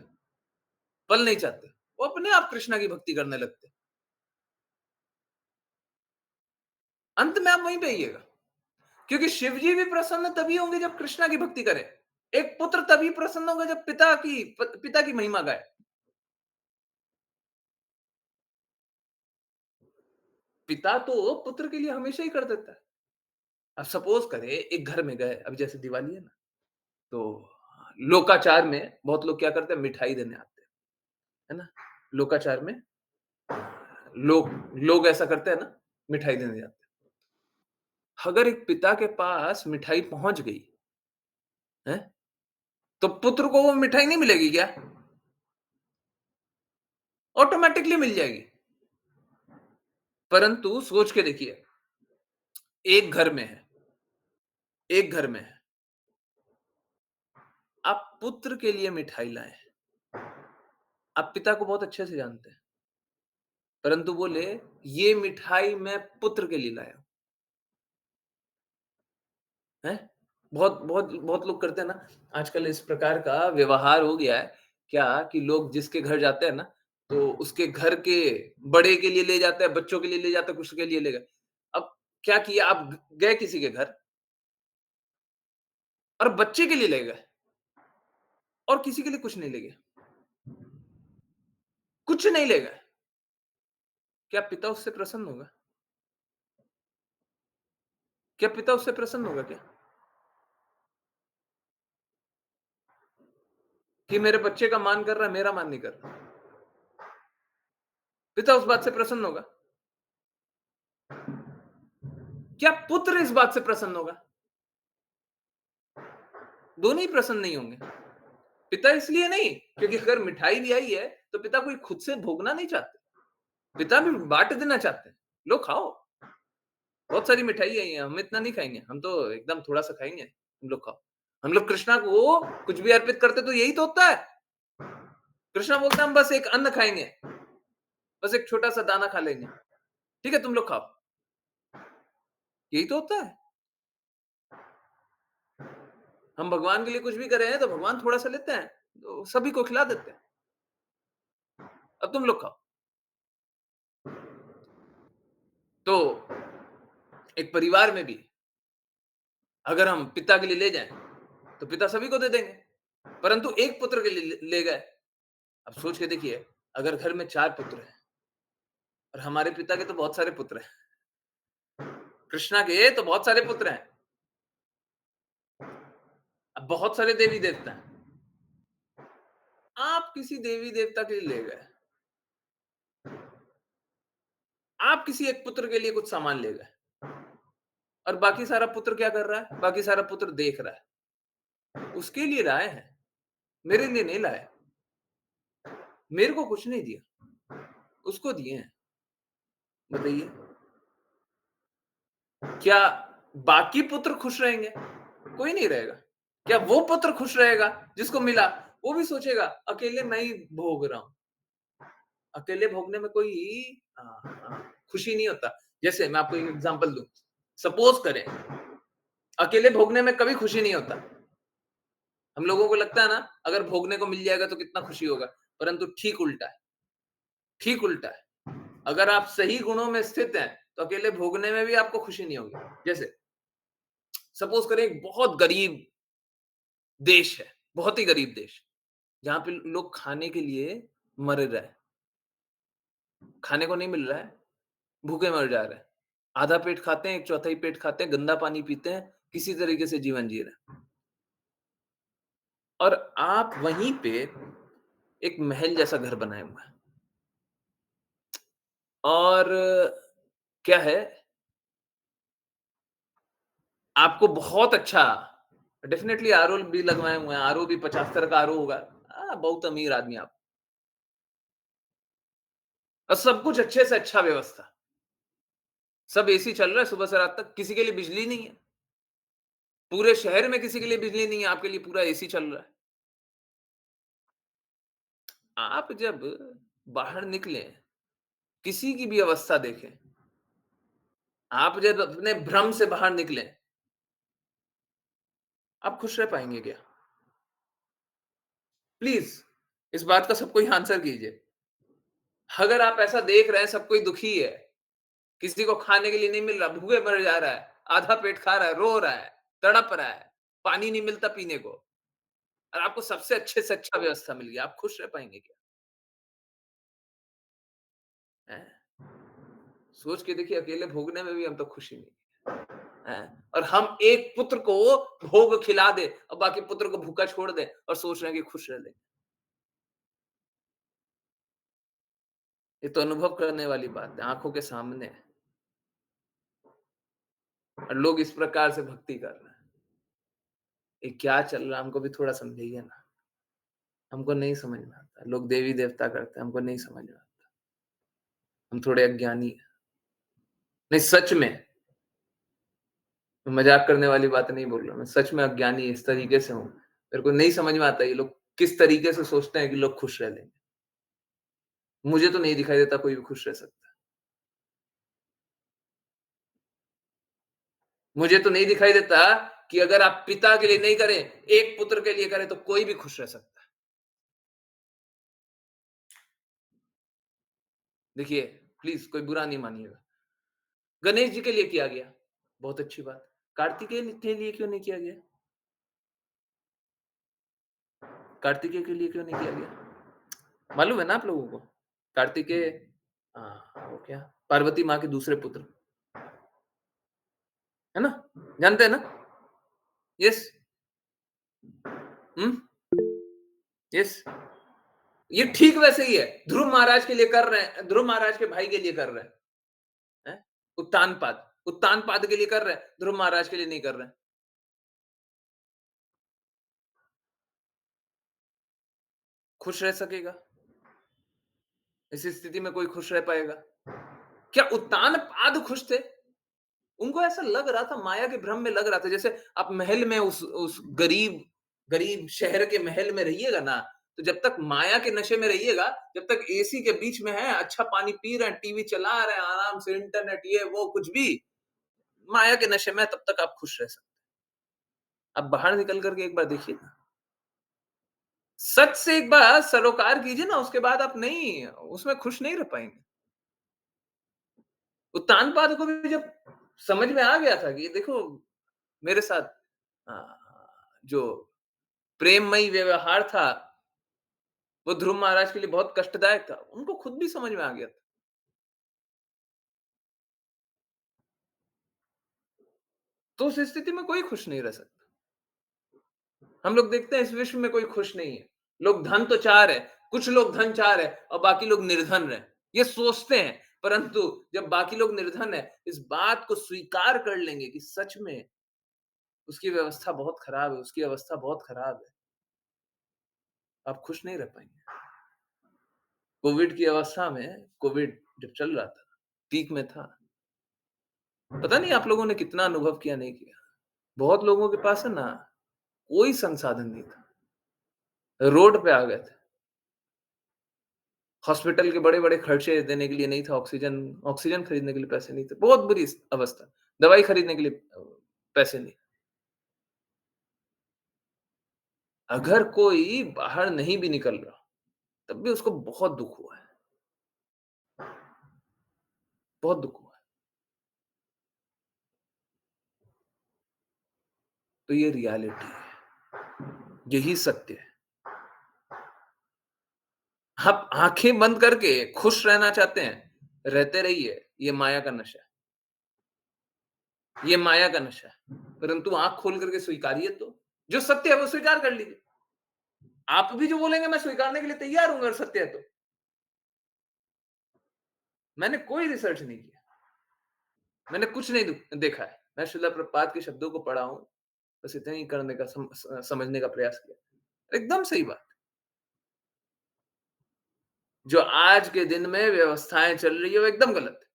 वो अपने आप कृष्णा की भक्ति करने लगते। अंत में आप वहीं पे आइएगा, क्योंकि शिव जी भी प्रसन्न तभी होंगे जब कृष्णा की भक्ति करें। एक पुत्र तभी प्रसन्न होगा जब पिता की महिमा गाए। पिता तो पुत्र के लिए हमेशा ही कर देता है। अब सपोज करें एक घर में गए, अब जैसे दिवाली है ना, तो लोकाचार में बहुत लोग क्या करते हैं, मिठाई देने आते हैं, है ना? लोकाचार में लोग लोग ऐसा करते हैं ना, मिठाई देने जाते हैं। अगर एक पिता के पास मिठाई पहुँच गई, हैं? तो पुत्र को वो मिठाई नहीं मिलेगी क्या? ऑटोमैटिकली मिल जाएगी। परंतु सोच के देखिए, एक घर में है, एक घर में है, आप पुत्र के लिए मिठाई लाए हैं। आप पिता को बहुत अच्छे से जानते हैं, परंतु बोले, "ये मिठाई मैं पुत्र के लिए लाया हूँ।" हैं? बहुत बहुत बहुत लोग करते हैं ना, आजकल इस प्रकार का व्यवहार हो गया है, क्या कि लोग जिसके घर जाते हैं ना, तो उसके घर के बड़े के लिए ले जाते हैं, बच्चों के लिए ले जाते हैं, कुछ के लिए ले गए। अब क्या किया, आप गए किसी के घर और बच्चे के लिए ले गए और किसी के लिए कुछ नहीं ले गए, कुछ नहीं ले गए। क्या पिता उससे प्रसन्न होगा? क्या पिता उससे प्रसन्न होगा क्या? कि मेरे बच्चे का मान कर रहा है, मेरा मान नहीं कर रहा। पिता उस बात से प्रसन्न होगा। क्या पुत्र इस बात से प्रसन्न होगा? दोनों ही प्रसन्न नहीं होंगे। पिता इसलिए नहीं, क्योंकि अगर मिठाई भी आई है, तो पिता कोई खुद से भोगना नहीं चाहते। पिता भी बाँट देना चाहते हैं। लो खाओ, बहुत सारी मिठाई आई है, हम इतना नहीं खाएँगे, हम तो एकदम थोड़ा-सा खाएँगे, तुम लोग खाओ। हम लोग कृष्णा को कुछ भी अर्पित करते तो यही तो होता है। कृष्णा बोलता है हम बस एक अन्न खाएँगे, बस एक छोटा-सा दाना खा लेंगे। ठीक है, तुम लोग खाओ। यही तो होता है। हम भगवान के लिए कुछ भी कर रहे हैं, तो भगवान थोड़ा-सा लेते हैं, तो सभी को खिला देते हैं। अब तुम लोग खाओ। तो एक परिवार में भी अगर हम पिता के लिए ले जाएँ, तो पिता सभी को दे देंगे। परंतु एक पुत्र के लिए ले गए। अब सोच के देखिए, अगर घर में 4 पुत्र हैं और हमारे पिता के तो बहुत सारे पुत्र हैं, कृष्णा के तो बहुत सारे पुत्र हैं, अब बहुत सारे देवी-देवता हैं। आप किसी देवी-देवता के लिए ले गए, आप किसी एक पुत्र के लिए कुछ सामान ले गए और बाकी सारा पुत्र क्या कर रहा है? बाकी सारा पुत्र देख रहा है। उसके लिए लाए हैं, मेरे लिए नहीं लाए। मेरे को कुछ नहीं दिया, उसको दिए हैं। बताइए, क्या बाकी पुत्र खुश रहेंगे? कोई नहीं रहेगा। क्या वो पुत्र खुश रहेगा जिसको मिला? वो भी सोचेगा अकेले मैं ही भोग रहा हूँ। अकेले भोगने में कोई खुशी नहीं होता। जैसे मैं आपको एक एग्जांपल दूँ, सपोज़ करें अकेले भोगने में कभी खुशी नहीं होता। हम लोगों को लगता है ना, अगर भोगने को मिल जाएगा तो कितना खुशी होगा, परंतु ठीक उल्टा है, ठीक उल्टा है। अगर आप सही गुणों में स्थित हैं, तो अकेले भोगने में भी आपको खुशी नहीं होगी। जैसे सपोज़ करें एक बहुत गरीब देश है, बहुत ही गरीब देश, जहाँ पे लोग खाने के लिए मर रहे हैं, खाने को नहीं मिल रहा है, भूखे मर जा रहे हैं। आधा पेट खाते हैं, एक चौथाई पेट खाते हैं, गंदा पानी पीते हैं, किसी तरीके से जीवन जी रहे हैं। और आप वहीं पे एक महल जैसा घर बनाए हुए हैं। और क्या है, आपको बहुत अच्छा डेफ़िनेटली आरओ भी लगवाए हुए हैं, आरओ भी 75 का आरओ होगा। बहुत अमीर आदमी आप। और सब कुछ अच्छे से अच्छा व्यवस्था। सब एसी चल रहा है सुबह से रात तक, किसी के लिए बिजली नहीं है। पूरे शहर में किसी के लिए बिजली नहीं है, आपके लिए पूरा एसी चल रहा है। आप जब बाहर निकलें, किसी की भी अवस्था देखें, आप जब अपने भ्रम से बाहर निकलें, आप खुश रह पाएँगे क्या? प्लीज़, इस बात का सब कोई आंसर कीजिए। अगर आप ऐसा देख रहे हैं सब कोई दुखी है, किसी को खाने के लिए नहीं मिल रहा, भूखे मर जा रहा है, आधा पेट खा रहा है, रो रहा है, तड़प रहा है, पानी नहीं मिलता पीने को और आपको सबसे अच्छे से अच्छा व्यवस्था मिल गया, आप खुश रह पाएँगे क्या? हैं? सोच के देखिए अकेले भोगने में भी हम तो खुशी नहीं हैं? और हम एक पुत्र को भोग खिला दें और बाकी पुत्र को भूखा छोड़ दें और सोच रहे हैं कि खुश रह लेंगे। ये तो अनुभव करने वाली बात है, आँखों के सामने है और लोग इस प्रकार से भक्ति कर रहे हैं। ये क्या चल रहा है हमको भी थोड़ा समझाइए ना। हमको नहीं समझ में आता। लोग देवी-देवता करते हैं, हमको नहीं समझ में आता। हम थोड़े अज्ञानी हैं। नहीं सच में, मैं मज़ाक करने वाली बात नहीं बोल रहा हूँ। मैं सच में अज्ञानी इस तरीके से हूँ। मेरे को नहीं समझ में आता ये लोग किस तरीके से सोचते हैं कि लोग खुश रह लेंगे। मुझे तो नहीं दिखाई देता कोई भी खुश रह सकता है। मुझे तो नहीं दिखाई देता कि अगर आप पिता के लिए नहीं करें, एक पुत्र के लिए करें तो कोई भी खुश रह सकता है। देखिए, प्लीज़ कोई बुरा नहीं मानिएगा। गणेश जी के लिए किया गया, बहुत अच्छी बात। कार्तिकेय के लिए क्यों नहीं किया गया? कार्तिकेय के लिए क्यों नहीं किया गया? मालूम है ना आप लोगों को? कार्तिकेय वो क्या? पार्वती माँ के दूसरे पुत्र, है ना? जानते हैं ना? यस, हुँ, यस। ये ठीक वैसे ही है। ध्रुव महाराज के लिए कर रहे हैं, ध्रुव महाराज के भाई के लिए कर रहे हैं, हैं? उत्तानपाद, उत्तानपाद के लिए कर रहे हैं, ध्रुव महाराज के लिए नहीं कर रहे हैं। खुश रह सकेगा? इस स्थिति में कोई खुश रह पाएगा? क्या उत्तानपाद खुश थे? उनको ऐसा लग रहा था, माया के भ्रम में लग रहा था, जैसे आप महल में उस गरीब गरीब शहर के महल में रहिएगा ना, तो जब तक माया के नशे में रहिएगा, जब तक एसी के बीच में हैं, अच्छा पानी पी रहे हैं, टीवी चला रहे हैं, आराम से इंटरनेट ये वो कुछ भी, माया के नशे में तब तक आप खुश रह सकते हैं। आप बाहर निकल कर के एक बार देखिए ना, सच से एक बार सरोकार कीजिए ना, उसके बाद आप नहीं उसमें खुश नहीं रह पाएँगे। उत्तानपाद को भी जब समझ में आ गया था कि देखो मेरे साथ जो प्रेममयी व्यवहार था, वो ध्रुव महाराज के लिए बहुत कष्टदायक था। उनको खुद भी समझ में आ गया था। तो उस स्थिति में कोई खुश नहीं रह सकता। हम लोग देखते हैं इस विश्व में कोई खुश नहीं है। लोग धन तो चाह रहे हैं, कुछ लोग धन चाह रहे हैं और बाकी लोग निर्धन रहे। ये सोचते हैं, परंतु जब बाकी लोग निर्धन है, इस बात को स्वीकार कर लेंगे कि सच में उसकी व्यवस्था बहुत खराब है, उसकी अवस्था बहुत खराब है। आप खुश नहीं रह पाएँगे। कोविड की अवस्था में कोविड जब चल रहा था, पीक में था, पता नहीं आप लोगों ने कितना अनुभव किया, नहीं किया। बहुत लोगों के पास है ना, कोई संसाधन नहीं था। रोड पे आ गए थे। हॉस्पिटल के बड़े-बड़े खर्चे देने के लिए नहीं था, ऑक्सीजन खरीदने के लिए पैसे नहीं थे। बहुत बुरी अवस्था। दवाई खरीदने के लिए पैसे नहीं। अगर कोई बाहर नहीं भी निकल रहा, तब भी उसको बहुत दुःख हुआ है। बहुत दुःख हुआ है। तो ये रियलिटी है। यही सत्य है। आप आँखें बंद करके खुश रहना चाहते हैं, रहते रहिए। ये माया का नशा है। ये माया का नशा है। परंतु आँख खोल करके स्वीकारिए तो। जो सत्य है वो स्वीकार कर लीजिए। आप भी जो बोलेंगे मैं स्वीकारने के लिए तैयार हूँ अगर सत्य है तो। मैंने कोई रिसर्च नहीं किया। मैंने कुछ नहीं देखा है। मैं श्रील प्रभुपाद के शब्दों को पढ़ा हूँ। बस इतना ही करने का समझने का प्रयास किया। एकदम सही बात। जो आज के दिन में व्यवस्थाएँ चल रही है वो एकदम गलत है।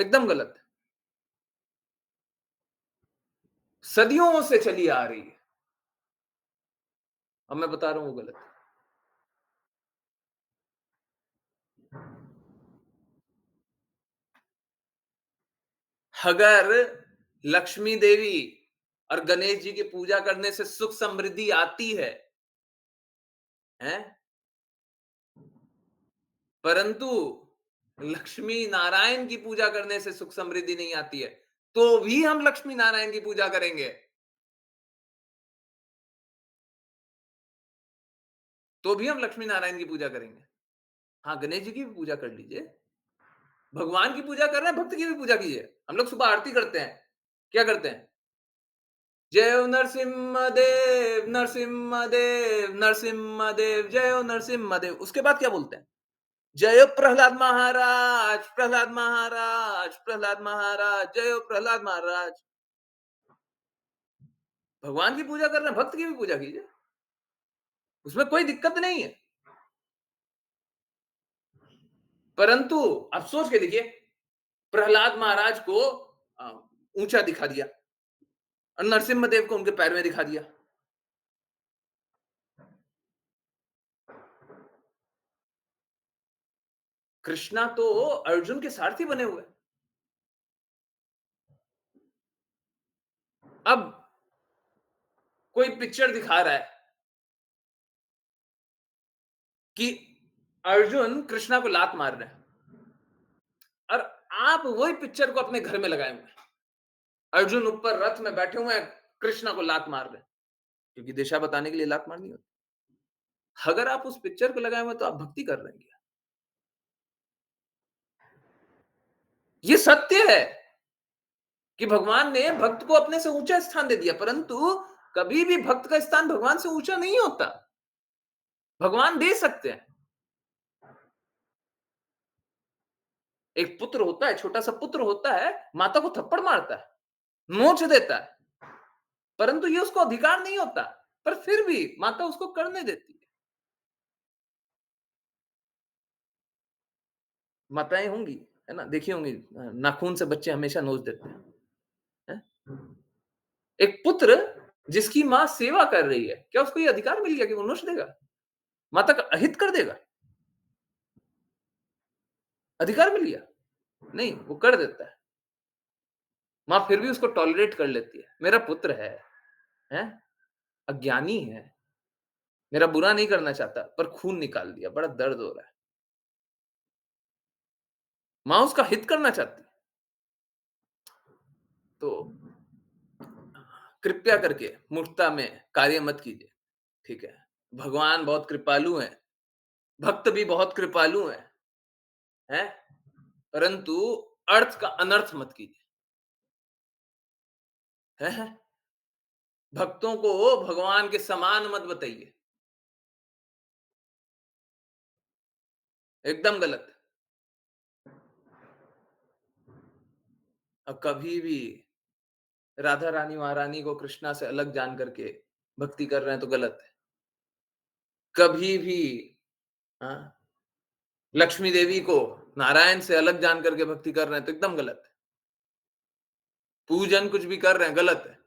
एकदम गलत है। सदियों से चली आ रही है। अब मैं बता रहा हूँ वो गलत है। अगर लक्ष्मी देवी और गणेश जी की पूजा करने से सुख समृद्धि आती है, हैं? परंतु लक्ष्मी नारायण की पूजा करने से सुख समृद्धि नहीं आती है, तो भी हम लक्ष्मी नारायण की पूजा करेंगे। तो भी हम लक्ष्मी नारायण की पूजा करेंगे। हाँ, गणेश जी की भी पूजा कर लीजिए। भगवान की पूजा कर रहे हैं, भक्त की भी पूजा कीजिए। हम लोग सुबह आरती करते हैं। क्या करते हैं? जय हो नरसिम्हा देव, नरसिम्हा देव, नरसिम्हा देव, जय हो नरसिम्हा देव। उसके बाद क्या बोलते हैं? जय हो प्रहलाद महाराज, प्रहलाद महाराज, प्रहलाद महाराज, जय हो प्रहलाद महाराज। भगवान की पूजा कर रहे हैं, भक्त की भी पूजा कीजिए। उसमें कोई दिक्कत नहीं है। परंतु आप सोच के देखिए, प्रहलाद महाराज को ऊंचा दिखा दिया और नरसिम्हा देव को उनके पैर में दिखा दिया। कृष्णा तो अर्जुन के सारथी बने हुए। अब कोई पिक्चर दिखा रहा है कि अर्जुन कृष्णा को लात मार रहे हैं और आप वही पिक्चर को अपने घर में लगाए हुए हैं। अर्जुन ऊपर रथ में बैठे हुए हैं, कृष्णा को लात मार रहे हैं, क्योंकि दिशा बताने के लिए लात मारनी होती। अगर आप उस पिक्चर को लगाए हुए तो आप भक्ति कर रहे हैं क्या? ये सत्य है कि भगवान ने भक्त को अपने से ऊंचा स्थान दे दिया, परंतु कभी भी भक्त का स्थान भगवान से ऊंचा नहीं होता। भगवान दे सकते हैं। एक पुत्र होता है, छोटा सा पुत्र होता है, माता को थप्पड़ मारता है, नोच देता है, परंतु ये उसको अधिकार नहीं होता, पर फिर भी माता उसको करने देती है। माताएं होंगी, है ना, देखी होंगी, नाखून से बच्चे हमेशा नोच देते हैं, हैं? एक पुत्र जिसकी माँ सेवा कर रही है, क्या उसको ये अधिकार मिल गया कि वो नोच देगा? माता का अहित कर देगा? अधिकार मिल गया? नहीं, वो कर देता है। माँ फिर भी उसको टॉलरेट कर लेती है। मेरा पुत्र है, हैं? अज्ञानी है, मेरा बुरा नहीं करना चाहता, पर खून निकाल दिया, बड़ा दर्द हो रहा है। माँ उसका हित करना चाहती है। तो कृपया करके मूर्खता में कार्य मत कीजिए, ठीक है? भगवान बहुत कृपालु हैं, भक्त भी बहुत कृपालु हैं? परंतु अर्थ का अनर्थ मत कीजिए, हैं? भक्तों को भगवान के समान मत बताइए। एकदम गलत। और कभी भी राधा रानी महारानी को कृष्णा से अलग जान करके भक्ति कर रहे हैं तो गलत है। कभी भी हाँ? लक्ष्मी देवी को नारायण से अलग जान करके भक्ति कर रहे हैं तो एकदम गलत है। पूजन कुछ भी कर रहे हैं, गलत है।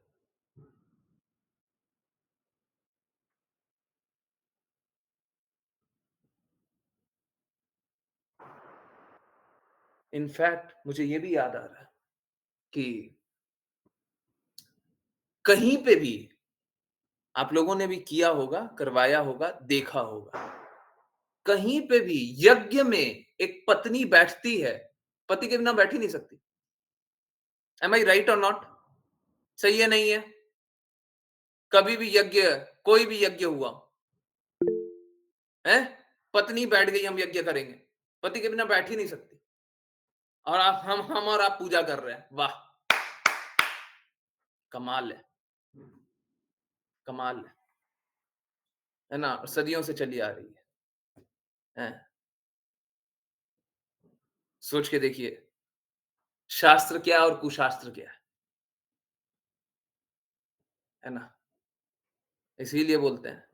इनफैक्ट मुझे ये भी याद आ रहा है कि कहीं पे भी आप लोगों ने भी किया होगा, करवाया होगा, देखा होगा। कहीं पे भी यज्ञ में एक पत्नी बैठती है, पति के बिना बैठ ही नहीं सकती। एम आई राइट और नॉट? सही है, नहीं है? कभी भी यज्ञ, कोई भी यज्ञ हुआ, है? पत्नी बैठ गई, हम यज्ञ करेंगे। पति के बिना बैठ ही नहीं सकती। और आप हम और आप पूजा कर रहे हैं। वाह! कमाल है, कमाल है ना? सदियों से चली आ रही है। सोच के देखिए, शास्त्र क्या और कुशास्त्र क्या है ना? इसीलिए बोलते हैं,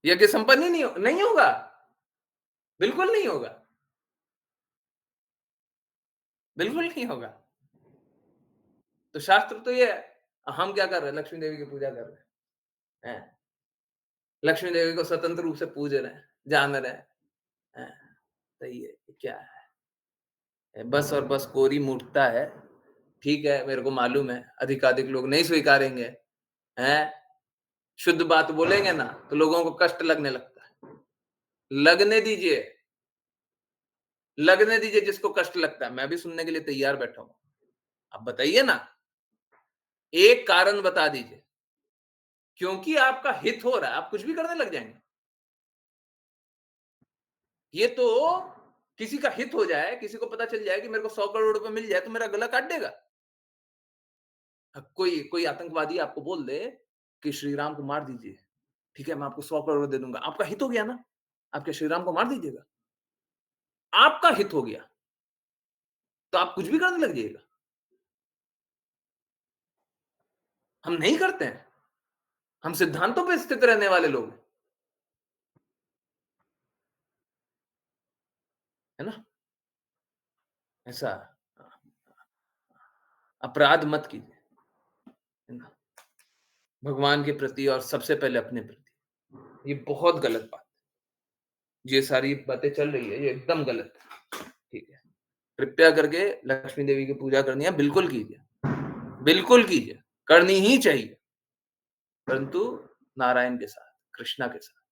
यज्ञ संपन्न ही नहीं होगा, बिल्कुल नहीं होगा, बिल्कुल नहीं होगा। तो शास्त्र तो ये है, हम क्या कर रहे हैं? लक्ष्मी देवी की पूजा कर रहे हैं। लक्ष्मी देवी को स्वतंत्र रूप से पूज रहे हैं, जान रहे हैं। तो ये क्या है? बस और बस कोरी मूर्खता है। ठीक है, मेरे को मालूम है, अधिकाधिक लोग नहीं स्वीकारेंगे, हैं? शुद्ध बात बोलेंगे ना, तो लोगों को कष्ट लगने लगता है। लगने दीजिए, लगने दीजिए जिसको कष्ट लगता है। मैं भी सुनने के लिए तैयार बैठा हूँ। आप बताइए ना, एक कारण बता दीजिए, क्योंकि आपका हित हो रहा है, आप कुछ भी करने लग जाएंगे। ये तो किसी का हित हो जाए, किसी को पता चल जाए कि मेरे को 100 करोड़ रुपए मिल जाए तो मेरा गला काट देगा। कोई कोई आतंकवादी आपको बोल दे कि श्री राम को मार दीजिए, ठीक है, मैं आपको 100 करोड़ दे दूंगा। आपका हित हो गया ना? आप क्या श्री राम को मार दीजिएगा? आपका हित हो गया, तो आप कुछ भी करने लग जाइएगा। हम नहीं करते हैं, हम सिद्धांतों पे स्थित रहने वाले लोग हैं, है ना? ऐसा अपराध मत कीजिए, है ना? भगवान के प्रति और सबसे पहले अपने प्रति। ये बहुत गलत बात है। ये सारी बातें चल रही है, ये एकदम गलत है। ठीक है? कृपया करके लक्ष्मी देवी की पूजा करनी है, बिल्कुल कीजिए। बिल्कुल कीजिए, करनी ही चाहिए, परंतु नारायण के साथ, कृष्णा के साथ,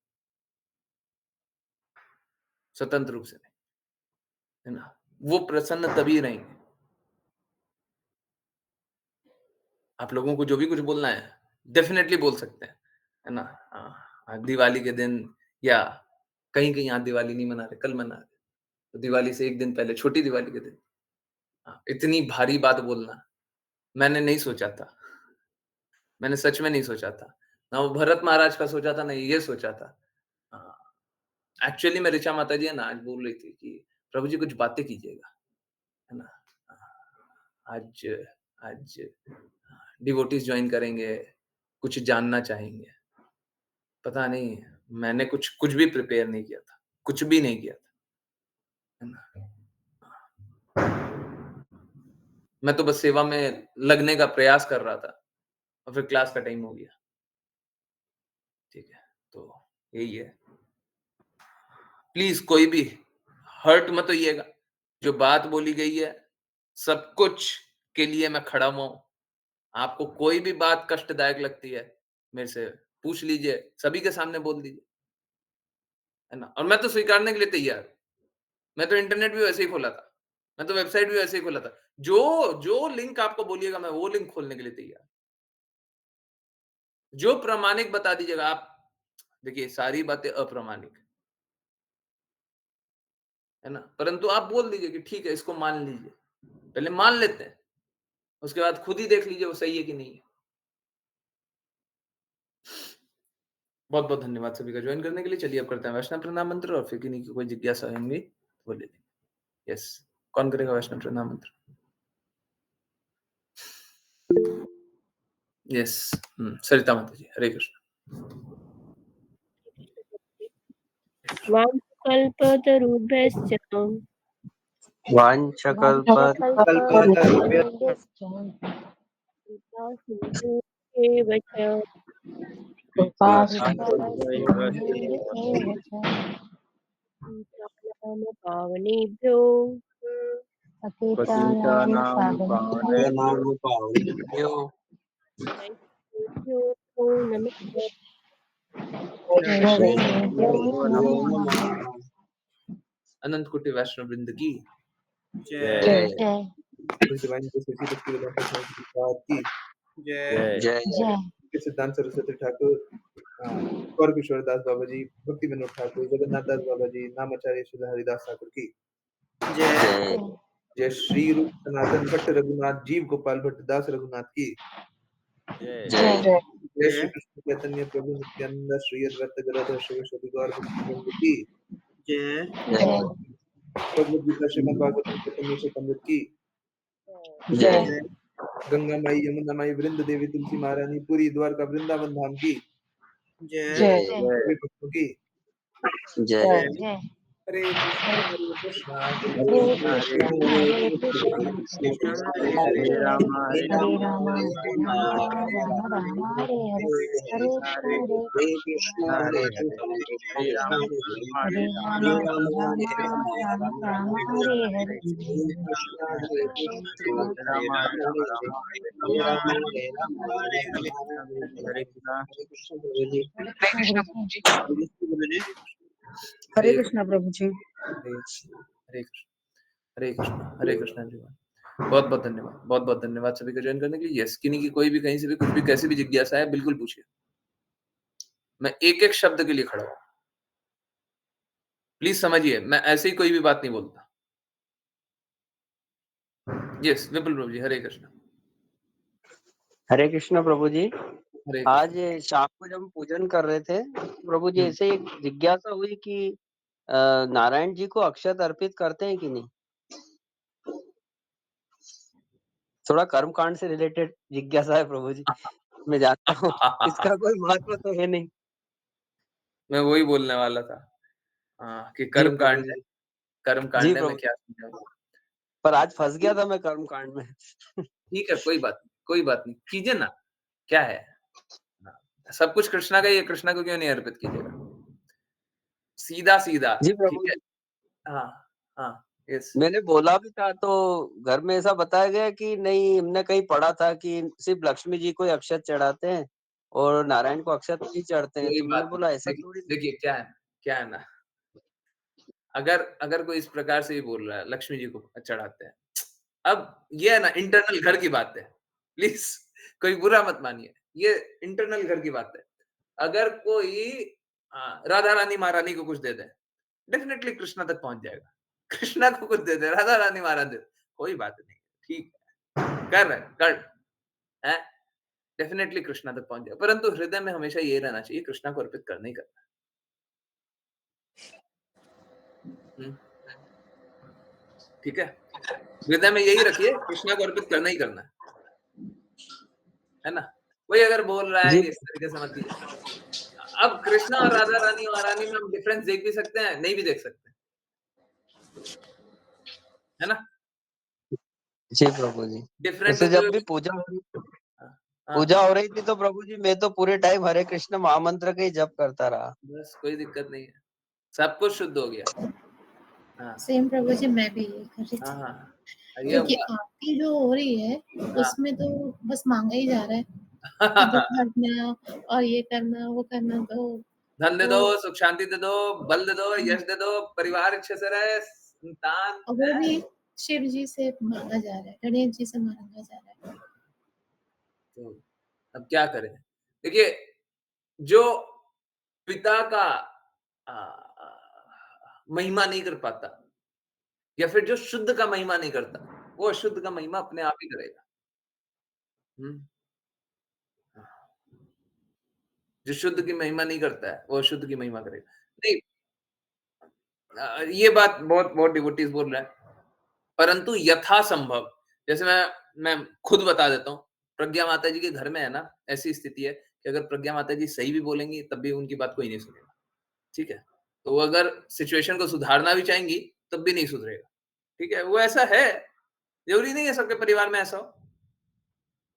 स्वतंत्र रूप से नहीं, है ना? वो प्रसन्न तभी रहेंगे। आप लोगों को जो भी कुछ बोलना है, डेफिनिटली बोल सकते हैं, है ना? दिवाली के दिन या कहीं-कहीं आज दिवाली नहीं मना रहे, कल मना रहे, तो दिवाली से 1 दिन पहले, छोटी दिवाली के दिन इतनी भारी बात बोलना, मैंने नहीं सोचा था। मैंने सच में नहीं सोचा था। ना वो भरत महाराज का सोचा था, ना ये सोचा था। एक्चुअली में ऋचा माताजी है ना, आज बोल रही थी कि प्रभु जी कुछ बातें कीजिएगा, है ना? आज आज डिवोटीज़ जॉइन करेंगे, कुछ जानना चाहेंगे। पता नहीं, मैंने कुछ कुछ भी प्रिपेयर नहीं किया था, कुछ भी नहीं किया था, है ना? मैं तो बस सेवा में लगने का प्रयास कर रहा था और फिर क्लास का टाइम हो गया, ठीक है? तो यही है। प्लीज़ कोई भी हर्ट मत होइएगा। जो बात बोली गई है, सब कुछ के लिए मैं खड़ा हुआ हूँ। आपको कोई भी बात कष्टदायक लगती है, मेरे से पूछ लीजिए, सभी के सामने बोल दीजिए, है ना? और मैं तो स्वीकारने के लिए तैयार हूँ। मैं तो इंटरनेट भी वैसे ही खोला था। मैं तो वेबसाइट भी वैसे ही खोला था। जो लिंक आपको बोलिएगा, मैं वो लिंक खोलने के लिए तैयार हूँ। जो प्रामाणिक बता दीजिएगा आप। देखिए, सारी बातें अप्रामाणिक है ना? परंतु आप बोल दीजिए कि ठीक है, इसको मान लीजिए। पहले मान लेते हैं, उसके बाद खुद ही देख लीजिए वो सही है कि नहीं है। बहुत-बहुत धन्यवाद सभी का जॉइन करने के लिए। चलिए अब करते हैं वैष्णव प्रणाम मंत्र और फिर किन्हीं की कोई जिज्ञासा होंगी, वो ले लेंगे। यस, कौन करेगा वैष्णव प्रणाम मंत्र? यस, सरिता माता जी, हरे कृष्ण। Wow. वाञ्छकल्पतरुभ्यश्च वाञ्छकल्पतरुभ्यश्च कृपासिन्धुभ्येव च कृपासिन्धुभ्यैव पतितानां पावनेभ्यो पतितानां पावनेभ्यो वैष्णवेभ्यो नमः। वैष्णवेभ्यो नमो नमः। अनंत कोटि वैष्णव वृंद की जय जय। जय जय सिद्धांत सरस्वती ठाकुर, स्वर किशोर दास बाबा जी, भक्ति विनोद ठाकुर, जगन्नाथ दास बाबा जी, नामाचार्य श्री हरिदास ठाकुर की जय जय। श्री रूप सनातन भट्ट रघुनाथ जीव गोपाल भट्ट दास रघुनाथ की जय जय। श्री कृष्ण चैतन्य प्रभु नित्यानंद श्री अद्वैत गदाधर शिव गौर भक्तवृंद की जय भगवद गीता श्रीमद् भागवतम चैतन्य चैतन्य की जय गंगा माई यमुना माई वृंद देवी तुलसी महारानी पूरी द्वारका वृंदावन धाम की जय सभी भक्तों की जय हरे कृष्णा हरे कृष्ण हरे कृष्ण हरे हरे राम हरे हरे राम राम हरे राम राम राम राम राम हरे हरे हरे कृष्ण हरे हरे राम हरे हरे राम राम राम राम राम हरे हरे राम राम राम हरे राम हरे कृष्ण हरे कृष्ण प्रभु जी। हरे हरे कृष्ण हरे कृष्ण हरे कृष्ण एवरीवन। बहुत बहुत धन्यवाद, बहुत बहुत धन्यवाद सभी को ज्वाइन करने के लिए। यस, किन्हीं की कोई भी कहीं से भी कुछ भी कैसी भी जिज्ञासा है बिल्कुल पूछिए, मैं एक एक शब्द के लिए खड़ा हूं। प्लीज समझिए, मैं ऐसे ही कोई भी बात नहीं बोलता। यस विपुल प्रभु जी, हरे कृष्ण हरे कृष्ण प्रभु जी। हरे आज कृष्ण। शाम को जब हम पूजन कर रहे थे प्रभु जी, हम्म, ऐसे एक जिज्ञासा हुई कि नारायण जी को अक्षत अर्पित करते हैं कि नहीं। थोड़ा कर्म कांड से रिलेटेड जिज्ञासा है प्रभु जी। मैं जानता हूँ इसका कोई महत्व तो है नहीं। मैं वही बोलने वाला था। हाँ, कि जी कर्म प्रभु कांड है, जी। कर्म जी कांड है, मैं प्रभु, क्या समझाऊं। पर आज फंस गया था मैं कर्म कांड में। ठीक है, कोई बात नहीं, कोई बात नहीं, कीजिए ना, क्या है। हाँ, सब कुछ कृष्णा का ही है, कृष्णा को क्यों नहीं अर्पित कीजिएगा। सीधा सीधा, जी ठीक प्रभु है। जी, हाँ हाँ, यस। मैंने बोला भी था तो घर में ऐसा बताया गया कि नहीं, हमने कहीं पढ़ा था कि सिर्फ लक्ष्मी जी को ही अक्षत चढ़ाते हैं और नारायण को अक्षत नहीं चढ़ते हैं। कोई तो मैंने बात नहीं, बोला ऐसा देखिए थोड़ी ना। देखिए क्या है ना, अगर अगर कोई इस प्रकार से ही बोल रहा है लक्ष्मी जी को चढ़ाते हैं, अब ये है ना इंटरनल घर की बात है। प्लीज कोई बुरा मत मानिए, ये इंटरनल घर की बात है। अगर कोई राधा रानी महारानी को कुछ दे दे, डेफिनेटली कृष्णा तक पहुंच जाएगा। कृष्णा को कुछ दे दे, राधा रानी महारानी दे दे, कोई बात नहीं, ठीक है, कर रहे कर है, डेफिनेटली कृष्णा तक पहुंच जाएगा। परंतु हृदय में हमेशा ये रहना चाहिए, कृष्णा को अर्पित करना ही करना है। ठीक है, हृदय में यही रखिए, कृष्णा को अर्पित करना ही करना है ना। कोई अगर बोल रहा है जी कि इस तरीके से मत कीजिए, अब कृष्णा और राधा रानी महारानी में हम डिफरेंस देख भी सकते हैं, नहीं भी देख सकते, है ना। जी प्रभु जी। डिफरेंट वैसे होते जब हुए भी भी हाँ, हाँ, पूजा हो रही थी तो प्रभु जी मैं तो पूरे टाइम हरे कृष्ण महामंत्र का ही जप करता रहा। बस कोई दिक्कत नहीं है, सब कुछ शुद्ध हो गया। हाँ सेम प्रभु जी, मैं भी ये कर रही हाँ थी, हाँ ये क्योंकि हुआ। आरती जो हो रही है हाँ उसमें तो बस मांगा ही जा रहा है कि दुख हटना और ये करना वो करना, धन दे दो, तो सुख शांति दे दो, बल दे दो, यश दे दो, परिवार अच्छे से रहे, संतान और वो है। भी शिव जी से मांगा जा रहा है, गणेश जी से मांगा जा रहा है। तो अब क्या करें। देखिए, जो पिता का आ, आ, महिमा नहीं कर पाता, या फिर जो शुद्ध का महिमा नहीं करता, वो अशुद्ध का महिमा अपने आप ही करेगा। हम्म, जो शुद्ध की महिमा नहीं करता है, वो अशुद्ध की महिमा करेगा। नहीं, ये बात बहुत बहुत डिवोटीज बोल रहे हैं, परंतु यथासंभव, जैसे मैं खुद बता देता हूँ, प्रज्ञा माता जी के घर में है ना, ऐसी स्थिति है कि अगर प्रज्ञा माता जी सही भी बोलेंगी, तब भी उनकी बात कोई नहीं सुनेगा। ठीक है, तो वो अगर सिचुएशन को सुधारना भी चाहेंगी, तब भी नहीं सुधरेगा, ठीक है? वो ऐसा है, ज़रूरी नहीं है सबके परिवार में ऐसा हो।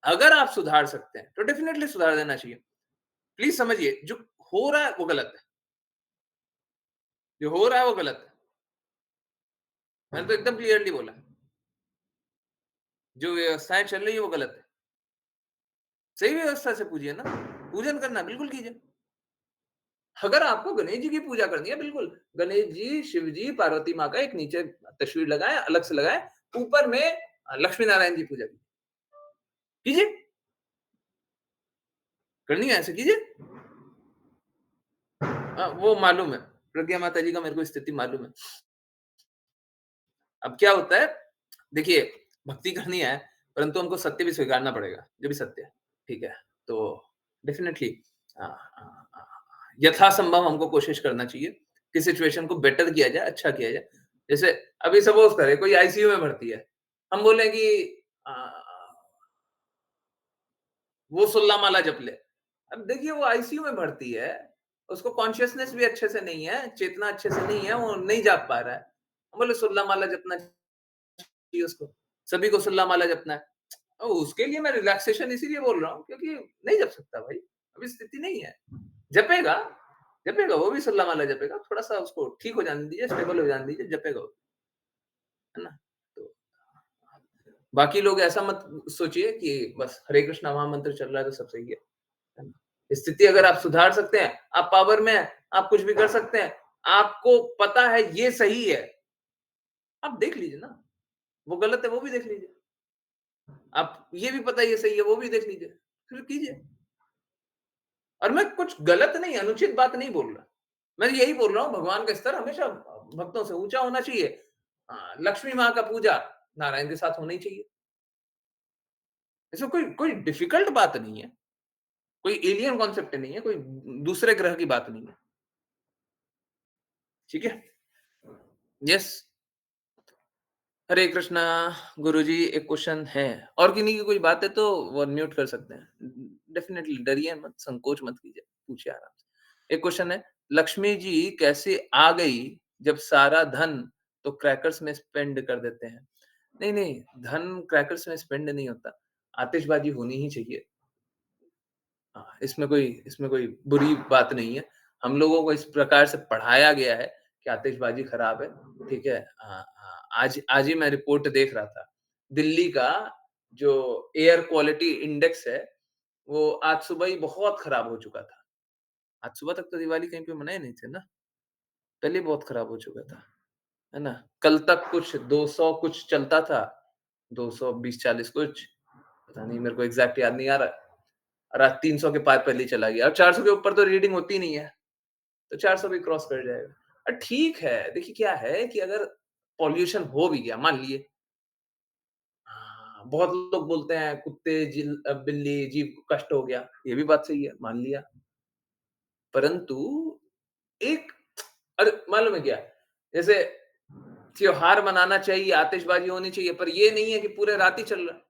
अगर आप सुधार सकते हैं, तो डेफिनिटली सुधार देना चाहिए। प्लीज़ समझिए, जो हो रहा है वो गलत है। जो हो रहा है वो गलत है। मैंने तो एकदम क्लियरली बोला है। जो व्यवस्थाएँ चल रही है वो गलत है। सही व्यवस्था से पूजिए ना, पूजन करना है बिल्कुल कीजिए। अगर आपको गणेश जी की पूजा करनी है, बिल्कुल गणेश जी, शिव जी, पार्वती माँ का एक नीचे तस्वीर लगाएँ, अलग से लगाएँ, ऊपर में लक्ष्मी नारायण जी पूजा कीजिए। करनी है ऐसे कीजिए। वो मालूम है, प्रज्ञा माता जी का मेरे को स्थिति मालूम है। अब क्या होता है, देखिए भक्ति करनी है, परंतु हमको सत्य भी स्वीकारना पड़ेगा, जो भी सत्य है, ठीक है? तो डेफिनिटली अ यथासंभव हमको कोशिश करना चाहिए कि सिचुएशन को बेटर किया जाए, अच्छा किया जाए। जैसे अभी सपोज़ करें कोई आईसीयू में भर्ती है, हम बोले कि अ, वो सुल्ला माला जप ले। अब देखिए वो आईसीयू में भर्ती है, उसको कॉन्शियसनेस भी अच्छे से नहीं है, चेतना अच्छे से नहीं है, वो नहीं जाप पा रहा है। हम बोले सुल्ला माला जपना चाहिए उसको, सभी को सुल्ला माला जपना है। उसके लिए मैं रिलैक्सेशन इसीलिए बोल रहा हूँ क्योंकि नहीं जप सकता भाई, अभी स्थिति नहीं है। जपेगा, जपेगा वो भी सुल्ला माला जपेगा, थोड़ा-सा उसको ठीक हो जाने दीजिए, स्टेबल हो जाने दीजिए, जपेगा वो, है ना? तो बाकी लोग ऐसा मत सोचिए कि बस हरे कृष्णा महामंत्र चल रहा है तो सब सही है ना? स्थिति अगर आप सुधार सकते हैं, आप पावर में हैं, आप कुछ भी कर सकते हैं, आपको पता है ये सही है, आप देख लीजिए ना, वो गलत है वो भी देख लीजिए। आप ये भी पता है ये सही है, वो भी देख लीजिए, फिर कीजिए। और मैं कुछ गलत नहीं, अनुचित बात नहीं बोल रहा। मैं यही बोल रहा हूँ भगवान का स्तर हमेशा भक्तों से ऊँचा होना चाहिए। लक्ष्मी माँ का पूजा नारायण के साथ होना ही चाहिए। इसमें कोई कोई डिफिकल्ट बात नहीं है, कोई एलियन कॉन्सेप्ट नहीं है, कोई दूसरे ग्रह की बात नहीं है। ठीक है? यस। हरे कृष्णा गुरुजी एक क्वेश्चन है और किन्हीं की कोई बात है तो वो अनम्यूट कर सकते हैं। डेफिनेटली डरिए मत, संकोच मत कीजिए, पूछिए आराम से। एक क्वेश्चन है, लक्ष्मी जी कैसे आ गई जब सारा धन तो क्रैकर्स में स्पेंड कर देते हैं? नहीं, नहीं, धन क्रैकर्स में स्पेंड नहीं होता। आतिशबाजी होनी ही चाहिए। हाँ, इसमें कोई बुरी बात नहीं है। हम लोगों को इस प्रकार से पढ़ाया गया है कि आतिशबाजी खराब है, ठीक है? आज आज ही मैं रिपोर्ट देख रहा था। दिल्ली का जो एयर क्वालिटी इंडेक्स है, वो आज सुबह ही बहुत खराब हो चुका था। आज सुबह तक तो दिवाली कहीं पे मनाए नहीं थे ना, पहले ही बहुत खराब हो चुका था, है ना? कल तक कुछ 200 कुछ चलता था, 220-40 कुछ, पता नहीं मेरे को एग्ज़ैक्ट याद नहीं आ रहा। और आज 300 के पार पहले ही चला गया और 400 के ऊपर तो रीडिंग होती नहीं है, तो 400 भी क्रॉस कर जाएगा। ठीक है, देखिए क्या है कि अगर पॉल्यूशन हो भी गया, मान लिए बहुत लोग बोलते हैं कुत्ते, बिल्ली, जीव को कष्ट हो गया, ये भी बात सही है, मान लिया। परंतु एक अरे मालूम है क्या? जैसे त्योहार मनाना चाहिए, आतिशबाजी होनी चाहिए, पर ये नहीं है कि पूरे रात ही चल रहा है।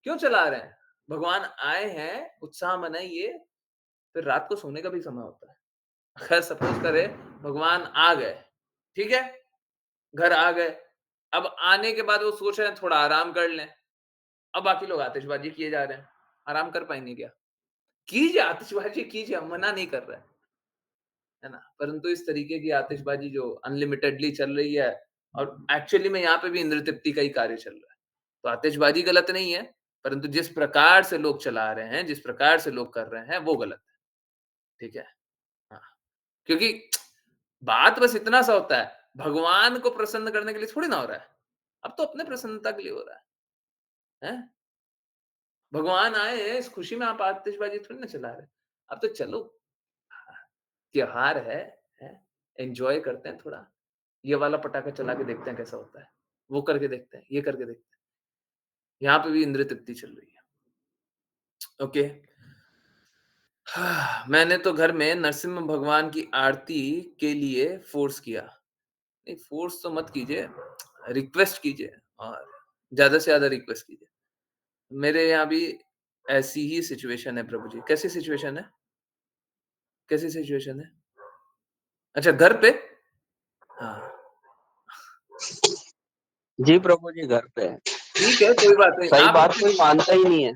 क्यों चला रहे हैं? भगवान आए हैं, उत्साह मनाइए, फिर रात को सोने का भी समय होता है। अगर सपोज़ करें भगवान आ गए, ठीक है? घर आ गए, अब आने के बाद वो सोच रहे हैं थोड़ा आराम कर लें, अब बाकी लोग आतिशबाज़ी किए जा रहे हैं, आराम कर पाएँगे क्या? कीजिए आतिशबाज़ी कीजिए, हम मना नहीं कर रहे हैं, है ना? परंतु इस तरीके की आतिशबाज़ी जो अनलिमिटेडली चल रही है और एक्चुअली में यहाँ पे भी इंद्र तृप्ति का ही कार्य चल रहा है। तो आतिशबाज़ी गलत नहीं है, परंतु जिस प्रकार से लोग चला रहे हैं, जिस प्रकार से लोग कर रहे हैं, वो गलत है, ठीक है? हाँ, क्योंकि बात बस इतना सा होता है, भगवान को प्रसन्न करने के लिए थोड़ी ना हो रहा है। अब तो अपने प्रसन्नता के लिए हो रहा है। हैं? भगवान आए हैं, इस खुशी में आप आतिशबाजी थोड़ी ना चला रहे हैं। अब तो चलो हाँ, त्योहार है? एन्जॉय करते हैं थोड़ा। ये वाला पटाखा चला के देखते हैं कैसा होता है। वो करके देखते हैं, ये करके देखते हैं। यहाँ पे भी इंद्र तृप्ति चल रही है। ओके। मैंने तो घर में नरसिम्हा भगवान की आरती के लिए फ़ोर्स किया। नहीं फ़ोर्स तो मत कीजिए, रिक्वेस्ट कीजिए और ज़्यादा से ज़्यादा रिक्वेस्ट कीजिए। मेरे यहाँ भी ऐसी ही सिचुएशन है प्रभु जी। कैसी सिचुएशन है? कैसी सिचुएशन है? अच्छा, घर पे? हाँ। जी प्रभु जी, घर पे है। ठीक है, कोई बात नहीं। सही आप बात अपने कोई मानता ही नहीं है।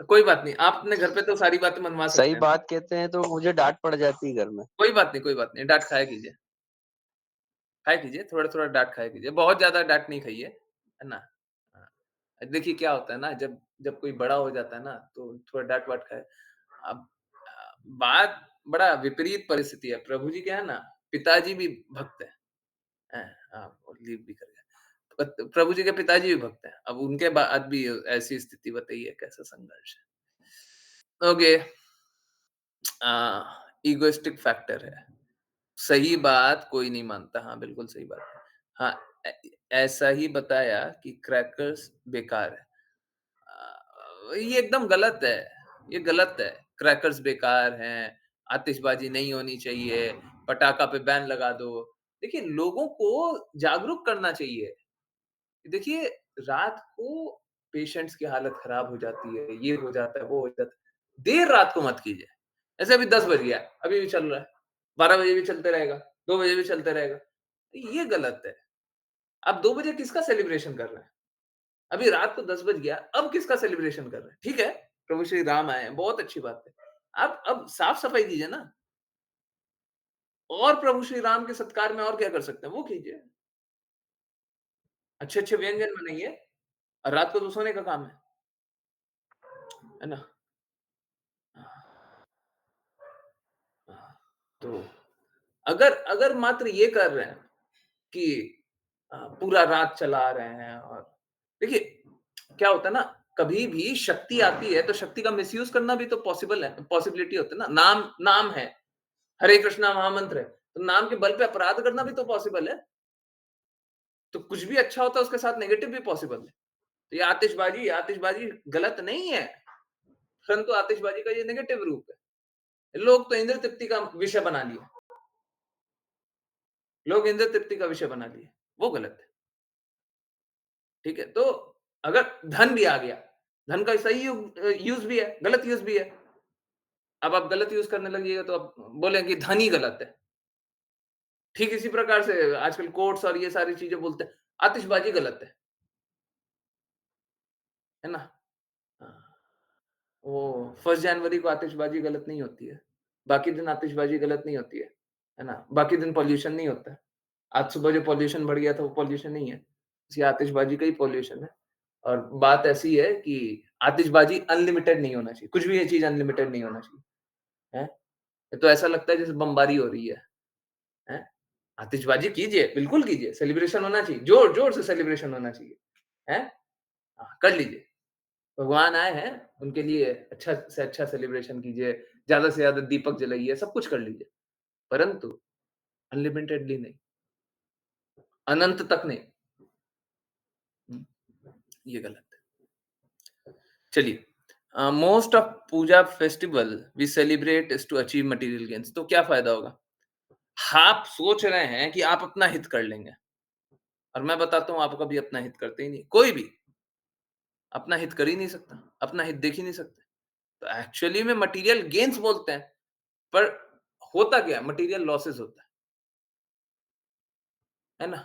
कोई बात नहीं। आप अपने घर पे तो सारी बातें मनवा सही सकते हैं ना? बात कहते हैं तो मुझे डाँट पड़ जाती है घर में। कोई बात नहीं, कोई बात नहीं। डाँट खाया कीजिए। खाया कीजिए, थोड़ा-थोड़ा डाँट खाया कीजिए। बहुत ज़्यादा डाँट नहीं खाइए, है ना? हाँ। देखिए क्या होता है ना, जब जब कोई बड़ा हो जाता है ना, तो थोड़ा डाँट-वाट खाए। अब बात बड़ा विपरीत परिस्थिति है। प्रभु जी क्या है ना, पिताजी भी भक्त हैं। हैं, हाँ, और लीव भी कर गए। प्रभु जी के पिताजी भी भक्त हैं। अब उनके बाद भी ऐसी स्थिति, बताइए कैसा संघर्ष है। ओके। इगोइस्टिक फैक्टर है। सही बात कोई नहीं मानता। हाँ, बिल्कुल सही बात है। हाँ, ऐसा ही बताया कि क्रैकर्स बेकार है। ये एकदम गलत है। ये गलत है। क्रैकर्स बेकार हैं, आतिशबाजी नहीं होनी चाहिए, पटाखा पे बैन लगा दो। देखिए, लोगों को जागरूक करना चाहिए। देखिए, रात को पेशेंट्स की हालत खराब हो जाती है, ये हो जाता है, वो हो जाता है। देर रात को मत कीजिए। ऐसे अभी 10 बज गया है, अभी भी चल रहा है। 12 बजे भी चलते रहेगा, 2 बजे भी चलते रहेगा। ये गलत है। आप 2 बजे किसका सेलिब्रेशन कर रहे हैं? अभी रात को 10 बज गया, अब किसका सेलिब्रेशन कर रहे हैं? ठीक है, प्रभु श्री राम आए हैं, बहुत अच्छी बात है। आप अब साफ-सफाई कीजिए ना, और प्रभु श्री राम के सत्कार में और क्या कर सकते हैं, वो कीजिए। अच्छे-अच्छे व्यंजन बनाइए, और रात को तो सोने का काम है ना? हाँ, तो अगर अगर मात्र ये कर रहे हैं कि पूरा रात चला रहे हैं, और देखिए क्या होता है ना, कभी भी शक्ति आती है तो शक्ति का मिसयूज करना भी तो पॉसिबल है, पॉसिबिलिटी होती है ना। नाम नाम है, हरे कृष्णा महामंत्र है, तो नाम के बल पे अपराध करना भी तो पॉसिबल है। तो कुछ भी अच्छा होता है उसके साथ नेगेटिव भी पॉसिबल है। तो ये आतिशबाजी आतिशबाजी गलत नहीं है, परंतु आतिशबाजी का ये नेगेटिव रूप है। लोग तो इंद्र तृप्ति का विषय बना लिए, लोग इंद्र तृप्ति का विषय बना लिए, वो गलत है। ठीक है, तो अगर धन भी आ गया, धन का सही यूज भी है, गलत यूज भी है। अब आप गलत यूज करने लगिएगा तो आप बोले कि धन ही गलत है। ठीक इसी प्रकार से आजकल कोर्ट्स और ये सारी चीजें बोलते हैं आतिशबाजी गलत है ना? हाँ, वो 1 जनवरी को आतिशबाजी गलत नहीं होती है। बाकी दिन आतिशबाजी गलत नहीं होती है ना? बाकी दिन पॉल्यूशन नहीं होता है। आज सुबह जो पॉल्यूशन बढ़ गया था वो पॉल्यूशन नहीं है। ये आतिशबाजी का ही पॉल्यूशन है। और बात ऐसी है कि आतिशबाजी अनलिमिटेड नहीं होना चाहिए। कुछ भी ये चीज़ अनलिमिटेड नहीं होना चाहिए, हैं? ये तो ऐसा लगता है जैसे बमबारी हो रही है, हैं? आतिशबाजी कीजिए, बिल्कुल कीजिए, सेलिब्रेशन होना चाहिए, ज़ोर-ज़ोर से सेलिब्रेशन होना चाहिए, हैं? हाँ, कर लीजिए। भगवान आए हैं, उनके लिए अच्छा से अच्छा सेलिब्रेशन कीजिए, ज़्यादा से ज़्यादा दीपक जलाइए, सब कुछ कर लीजिए, परंतु अनलिमिटेडली नहीं, अनंत तक नहीं। हुँ, ये गलत है। चलिए, most of puja festival we celebrate is to achieve material gains. तो क्या फ़ायदा होगा? आप सोच रहे हैं कि आप अपना हित कर लेंगे, और मैं बताता हूँ आप कभी अपना हित करते ही नहीं। कोई भी अपना हित कर ही नहीं सकता, अपना हित देख ही नहीं सकते। तो एक्चुअली में मटीरियल गेन्स बोलते हैं, पर होता क्या है? मटीरियल लॉसेस होता है ना?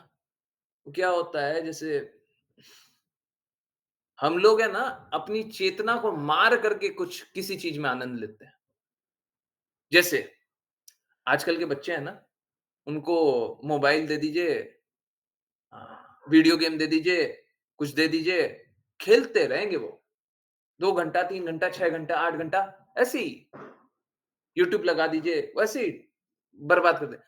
तो क्या होता है, जैसे हम लोग है ना, अपनी चेतना को मार करके कुछ किसी चीज़ में आनंद लेते हैं। जैसे आजकल के बच्चे हैं ना, उनको मोबाइल दे दीजिए, वीडियो गेम दे दीजिए, कुछ दे दीजिए, खेलते रहेंगे वो। 2 घंटा, 3 घंटा, 6 घंटा, 8 घंटा, ऐसे ही। यूट्यूब लगा दीजिए, वैसे ही बर्बाद कर दें।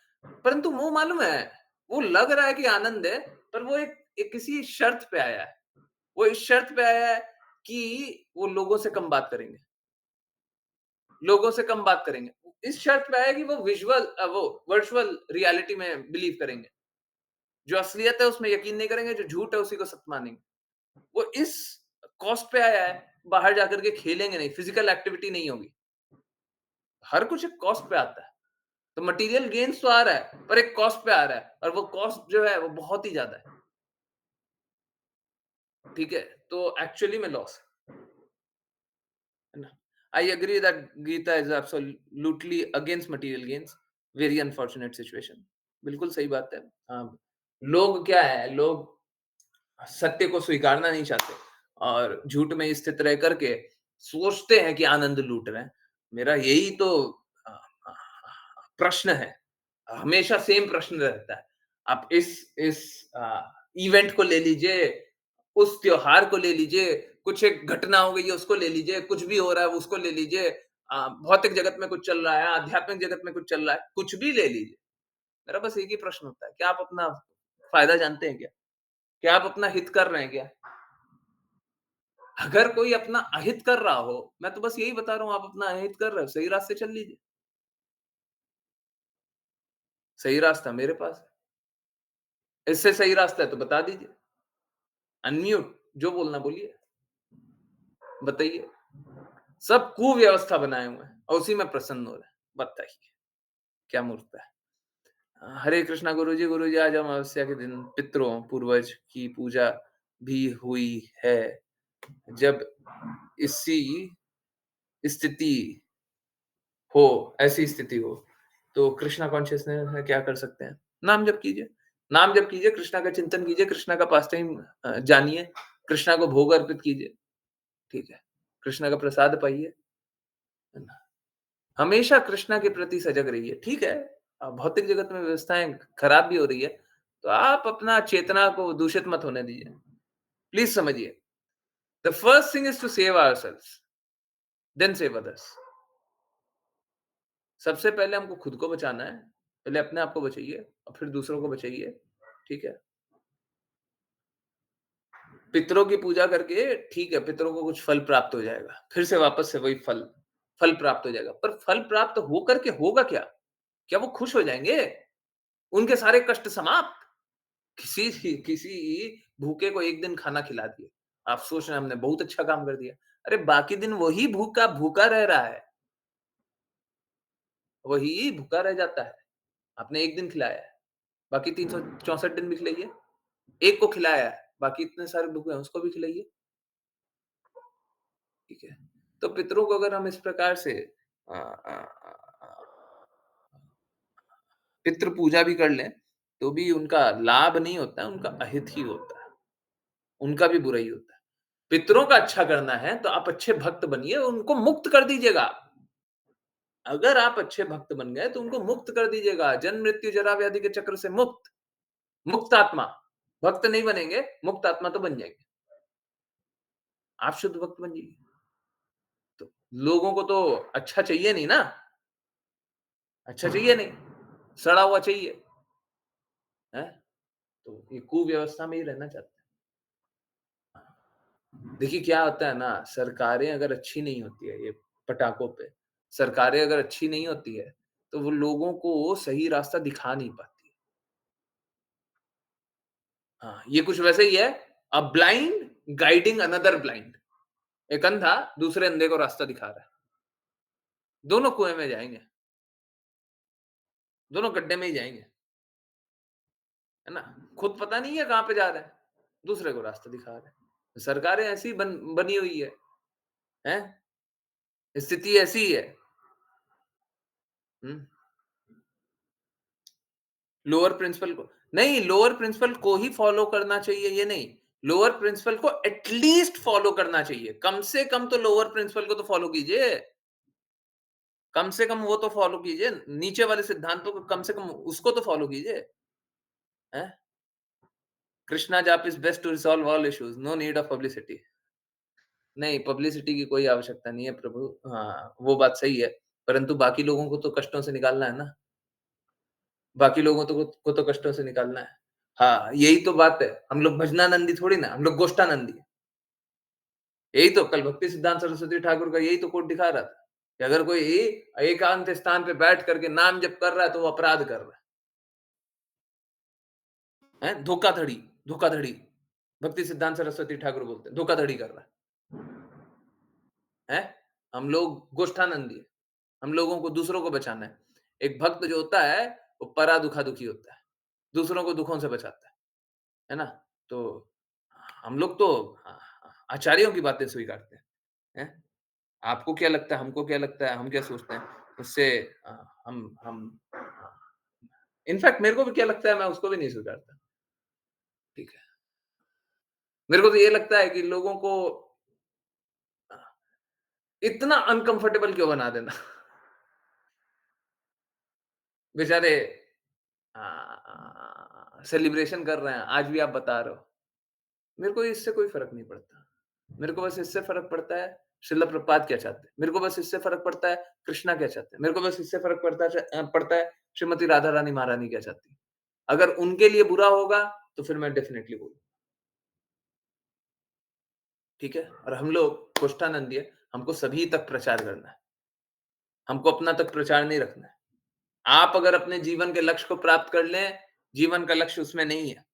परंतु वो मालूम है, वो लग रहा है कि आनंद है, पर वो एक एक किसी शर्त पे आया है। वो इस शर्त पे आया है कि वो लोगों से कम बात करेंगे, लोगों से कम बात करेंगे। इस शर्त पे आया है कि वो वो वर्चुअल रियलिटी में बिलीव करेंगे। जो असलियत है उसमें यकीन नहीं करेंगे, जो झूठ है उसी को सत्य मानेंगे। वो इस कॉस्ट पे आया है, बाहर जाकर के खेलेंगे नहीं, फिजिकल एक्टिविटी नहीं होगी। हर कुछ एक कॉस्ट पे आता है। तो मटेरियल गेन्स तो आ रहा है, पर एक कॉस्ट पे आ रहा है, और वो कॉस्ट जो है वो बहुत ही ज्यादा है। ठीक है, तो एक्चुअली में लॉस है ना। I agree that Gita is absolutely against material gains, very unfortunate situation. बिल्कुल सही बात है। लोग क्या है, लोग सत्य को स्वीकारना नहीं चाहते और झूठ में स्थित रह करके सोचते हैं कि आनंद लूट रहे हैं। मेरा यही तो अ, अ, प्रश्न है। हमेशा सेम प्रश्न रहता है। आप इस इवेंट को ले लीजिए, उस त्योहार को ले लीजिए, कुछ एक घटना हो गई है उसको ले लीजिए, कुछ भी हो रहा है उसको ले लीजिए, भौतिक जगत में कुछ चल रहा है, आध्यात्मिक जगत में कुछ चल रहा है, कुछ भी ले लीजिए। मेरा बस एक ही प्रश्न होता है, क्या आप अपना फ़ायदा जानते हैं क्या? क्या आप अपना हित कर रहे हैं क्या? अगर कोई अपना अहित कर रहा हो, मैं तो बस यही बता रहा हूँ, आप अपना अहित कर रहे हो, सही रास्ते चल लीजिए। सही रास्ता मेरे पास है। इससे सही रास्ता है तो बता दीजिए। अनम्यूट, जो बोलना बोलिए। बताइए। सब कुव्यवस्था बनाए हुए हैं और उसी में प्रसन्न हो रहे हैं। बताइए, क्या मूर्खता है। हरे कृष्णा गुरुजी, आज अमावस्या के दिन पितरों, पूर्वज की पूजा भी हुई है। जब इसी स्थिति हो, ऐसी स्थिति हो, तो कृष्णा कॉन्शियसनेस में क्या कर सकते हैं? नाम जप कीजिए। नाम जप कीजिए, कृष्णा का चिंतन कीजिए, कृष्णा का पास टाइम जानिए, कृष्णा को भोग अर्पित कीजिए। ठीक है? कृष्णा का प्रसाद पाइए। है ना? हमेशा कृष्णा के प्रति सजग रहिए। ठीक है, भौतिक जगत में व्यवस्थाएँ खराब भी हो रही है, तो आप अपना चेतना को दूषित मत होने दीजिए। प्लीज़ समझिए, the first thing is to save ourselves, then save others. सबसे पहले हमको खुद को बचाना है। पहले अपने आप को बचाइए और फिर दूसरों को बचाइए। ठीक है? पितरों की पूजा करके ठीक है, पितरों को कुछ फल प्राप्त हो जाएगा। फिर से वापस से वही फल प्राप्त हो जाएगा। पर फल प्राप्त हो करके होगा क्या? क्या वो खुश हो जाएँगे? उनके सारे कष्ट समाप्त? किसी भूखे को एक दिन खाना खिला दिया। आप सोच रहे हैं हमने बहुत अच्छा काम कर दिया। अरे बाकी दिन वही भूखा भूखा रह रहा है। वही भूखा रह जाता है। आपने एक दिन खिलाया है, बाकी 364 दिन भी खिलाइए। एक को खिलाया है, बाकी इतने सारे भूखे हैं उसको भी खिलाइए। ठीक है? तो पितरों को अगर हम इस प्रकार से अ अ अ, पितृ पूजा भी कर लें, तो भी उनका लाभ नहीं होता है, उनका अहित ही होता है। उनका भी बुरा ही होता है। पितरों का अच्छा करना है तो आप अच्छे भक्त बनिए, उनको मुक्त कर दीजिएगा। अगर आप अच्छे भक्त बन गए तो उनको मुक्त कर दीजिएगा। जन्म मृत्यु जरा व्याधि के चक्र से मुक्त। मुक्त आत्मा। भक्त नहीं बनेंगे, मुक्त आत्मा तो बन जाएंगे। आप शुद्ध भक्त बन जाइए। तो लोगों को तो अच्छा चाहिए नहीं ना? अच्छा चाहिए नहीं, सड़ा हुआ चाहिए। हैं? तो ये कुव्यवस्था में ही रहना चाहते हैं। देखिए क्या होता है ना, सरकारें अगर अच्छी नहीं होती है, ये पटाखों पे, सरकारें अगर अच्छी नहीं होती है, तो वो लोगों को सही रास्ता दिखा नहीं पाती। हाँ, ये कुछ वैसे ही है, a blind guiding another blind. एक अंधा दूसरे अंधे को रास्ता दिखा रहा है। दोनों कुएं में जाएंगे, दोनों गड्ढे में ही जाएंगे, है ना? खुद पता नहीं है कहां पे जा रहे हैं, दूसरे को रास्ता दिखा रहे हैं। सरकारें ऐसी बनी हुई है, हैं? स्थिति ऐसी ही है। हम्म, लोअर प्रिंसिपल को नहीं, लोअर प्रिंसिपल को ही फॉलो करना चाहिए ये नहीं, लोअर प्रिंसिपल को एटलीस्ट फॉलो करना चाहिए। कम से कम तो लोअर प्रिंसिपल को तो फॉलो कीजिए। कम से कम वो तो फॉलो कीजिए, नीचे वाले सिद्धांतों को कम से कम उसको तो फॉलो कीजिए। हैं? Krishna jap is best to resolve all issues, no need of publicity. नहीं, पब्लिसिटी की कोई आवश्यकता नहीं है प्रभु। हाँ, वो बात सही है, परंतु बाकी लोगों को तो कष्टों से निकालना है ना। बाकी लोगों को तो कष्टों से निकालना है। हाँ, यही तो बात है। हम लोग भजनानंदी थोड़ी ना, हम लोग गोष्ठानंदी हैं। यही तो कल भक्ति सिद्धांत सरस्वती ठाकुर का यही तो कोट दिखा रहा था कि अगर कोई एकांत स्थान पे बैठ करके नाम जप कर रहा है तो वो अपराध कर रहा है। धोखाधड़ी, धोखाधड़ी। भक्ति सिद्धांत सरस्वती ठाकुर बोलते हैं, धोखाधड़ी कर रहा है। हम लोग गोष्ठानंदी है। हम लोगों को दूसरों को बचाना है। एक भक्त जो होता है, वो परा दुखा दुखी होता है। दूसरों को दुखों से बचाता है ना? तो हम लोग तो आचार्यों की बातें स्वीकारते हैं। हैं? आपको क्या लगता है, हमको क्या लगता है, हम क्या सोचते हैं, उससे हम इनफैक्ट मेरे को भी क्या लगता है, मैं उसको भी नहीं स्वीकारता। ठीक है। मेरे को तो ये लगता है कि लोगों को इतना अनकंफर्टेबल क्यों बना देना? बेचारे सेलिब्रेशन कर रहे हैं, आज भी आप बता रहे हो। मेरे को इससे कोई फ़र्क नहीं पड़ता। मेरे को बस इससे फ़र्क पड़ता है श्रील प्रभुपाद क्या चाहते हैं। मेरे को बस इससे फ़र्क पड़ता है कृष्णा क्या चाहते हैं। मेरे को बस इससे फ़र्क पड़ता है श्रीमती राधा रानी महारानी क्या चाहती हैं। अगर उनके लिए बुरा होगा, तो फिर मैं डेफ़िनिटली बोलूँगा। ठीक है? और हम लोग कोष्ठानंदी है, हमको सभी तक प्रचार करना है। हमको अपना तक प्रचार नहीं रखना है। आप अगर अपने जीवन के लक्ष्य को प्राप्त कर लें, जीवन का लक्ष्य उसमें नहीं है।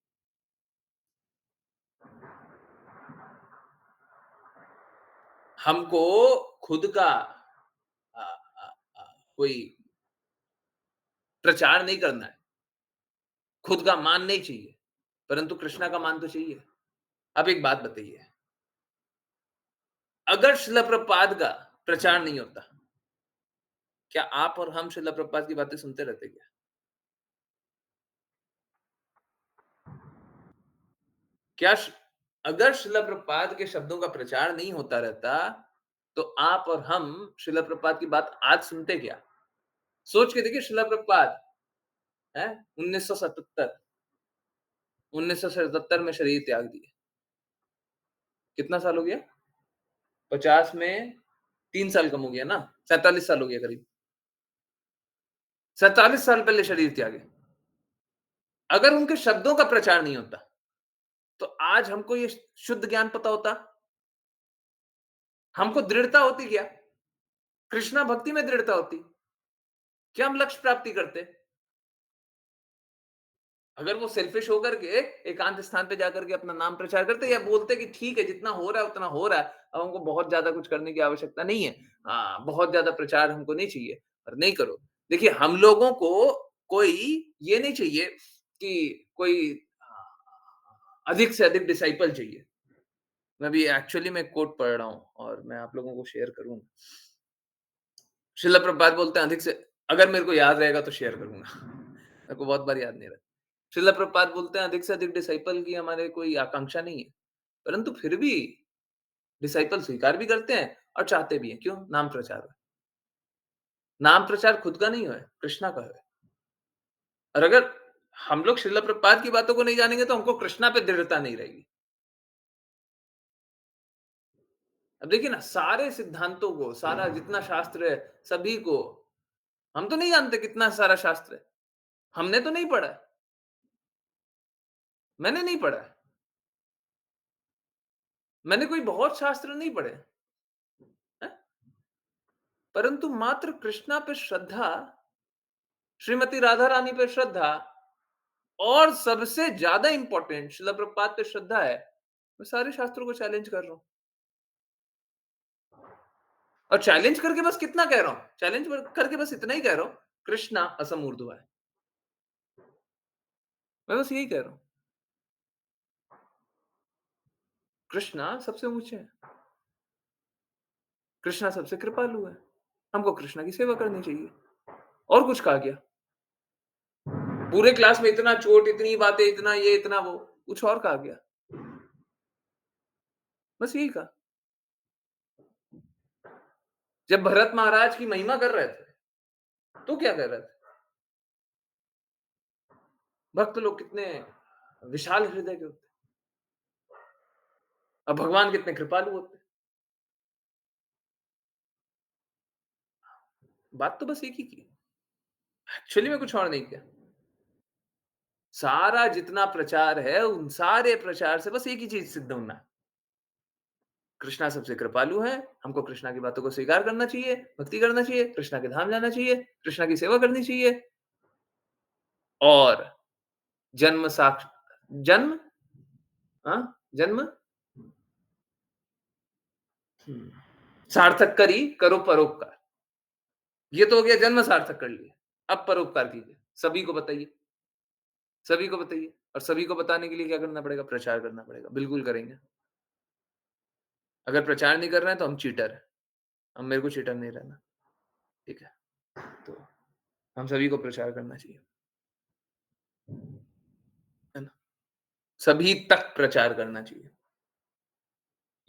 हमको खुद का अ कोई प्रचार नहीं करना है। खुद का मान नहीं चाहिए, परंतु कृष्णा का मान तो चाहिए। अब एक बात बताइए, अगर श्रील प्रभुपाद का प्रचार नहीं होता, क्या आप और हम श्रील प्रभुपाद की बातें सुनते रहते क्या? क्या श अगर श्रील प्रभुपाद के शब्दों का प्रचार नहीं होता रहता, तो आप और हम श्रील प्रभुपाद की बात आज सुनते क्या? सोच के देखिए श्रील प्रभुपाद, हैं? 1977 में शरीर त्याग दिए। कितना साल हो गया? 50 में 3 साल कम हो गया ना? 47 साल हो गया करीब। 47 साल पहले शरीर त्यागे। अगर उनके शब्दों का प्रचार नहीं होता, तो आज हमको ये शुद्ध ज्ञान पता होता? हमको दृढ़ता होती क्या? कृष्णा भक्ति में दृढ़ता होती? क्या हम लक्ष्य प्राप्ति करते? अगर वो सेल्फिश होकर के एकांत स्थान पे जाकर के अपना नाम प्रचार करते या बोलते कि ठीक है जितना हो रहा है उतना हो रहा है, अब हमको बहुत ज्यादा कुछ करने की आवश्यकता नहीं है, बहुत ज्यादा प्रचार हमको नहीं चाहिए, और नहीं करो। देखिए हम लोगों को कोई ये नहीं चाहिए कि कोई अधिक से अधिक डिसाइपल चाहिए। मैं भी एक्चुअली में कोट पढ़ रहा हूँ और मैं आप लोगों को शेयर करूंगा। श्रील प्रभुपाद बोलते हैं अधिक से, अगर मेरे को याद रहेगा तो शेयर करूंगा। मेरे को बहुत बार याद नहीं रहता। श्रील प्रभुपाद बोलते हैं अधिक से अधिक डिसाइपल की हमारे कोई आकांक्षा नहीं है, परंतु फिर भी डिसाइपल स्वीकार भी करते हैं और चाहते भी हैं। क्यों? नाम प्रचार है। नाम प्रचार खुद का नहीं है, कृष्णा का है। और अगर हम लोग श्रील प्रभुपाद की बातों को नहीं जानेंगे तो हमको कृष्णा पे दृढ़ता नहीं रहेगी। अब देखिए ना, सारे सिद्धांतों को, सारा जितना शास्त्र है, सभी को हम तो नहीं जानते कितना सारा शास्त्र है। हमने तो नहीं पढ़ा है। मैंने नहीं पढ़ा है। मैंने कोई बहुत शास्त्र नहीं पढ़े हैं, परंतु मात्र कृष्णा पे श्रद्धा, श्रीमती राधा रानी पे श्रद्धा, और सबसे ज्यादा इंपॉर्टेंट श्रील प्रभुपाद पे श्रद्धा है। मैं सारे शास्त्रों को चैलेंज कर रहा हूं, और चैलेंज करके बस कितना कह रहा हूं, चैलेंज करके बस इतना ही कह रहा हूं, कृष्णा असमूर्ध्व है। मैं बस यही कह रहा हूं, कृष्णा सबसे ऊंचे है, कृष्णा सबसे कृपालु है। हमको कृष्णा की सेवा करनी चाहिए। और कुछ कहा गया? पूरे क्लास में इतना चोट, इतनी बातें, इतना ये, इतना वो, कुछ और कहा गया? बस यही कहा। जब भरत महाराज की महिमा कर रहे थे, तो क्या कर रहे थे? भक्त लोग कितने विशाल हृदय के होते, और भगवान कितने कृपालु होते। बात तो बस एक ही की, एक्चुअली में कुछ और नहीं किया। सारा जितना प्रचार है, उन सारे प्रचार से बस एक ही चीज सिद्ध होना है, कृष्णा सबसे कृपालु है। हमको कृष्णा की बातों को स्वीकार करना चाहिए, भक्ति करना चाहिए, कृष्णा के धाम जाना चाहिए, कृष्णा की सेवा करनी चाहिए, और जन्म साक्ष जन्म हाँ जन्म सार्थक करी करो परोपकार। ये तो हो गया, जन्म सार्थक कर लिया। अब परोपकार कीजिए, सभी को बताइए, सभी को बताइए। और सभी को बताने के लिए क्या करना पड़ेगा? प्रचार करना पड़ेगा। बिल्कुल करेंगे। अगर प्रचार नहीं कर रहे हैं तो हम चीटर हैं। हम, मेरे को चीटर नहीं रहना। ठीक है, तो हम सभी को प्रचार करना चाहिए। है ना? सभी तक प्रचार करना चाहिए।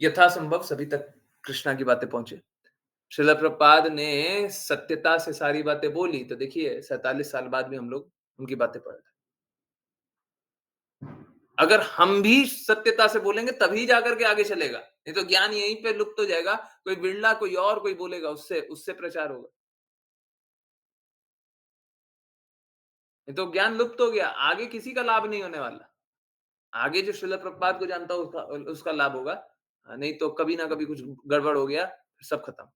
यथासंभव सभी तक कृष्णा की बातें पहुंचे। श्रील प्रभुपाद ने सत्यता से सारी बातें बोली, तो देखिए 47 साल बाद भी हम लोग उनकी बातें पढ़ रहे हैं। अगर हम भी सत्यता से बोलेंगे तभी जाकर के आगे चलेगा, नहीं तो ज्ञान यहीं पे लुप्त हो जाएगा। कोई बिरला, कोई और कोई बोलेगा, उससे उससे प्रचार होगा, नहीं तो ज्ञान लुप्त हो गया, आगे किसी का लाभ नहीं होने वाला। आगे जो श्रील प्रभुपाद को जानता हो उसका उसका लाभ होगा, नहीं तो कभी ना कभी कुछ गड़बड़ हो गया, सब खत्म,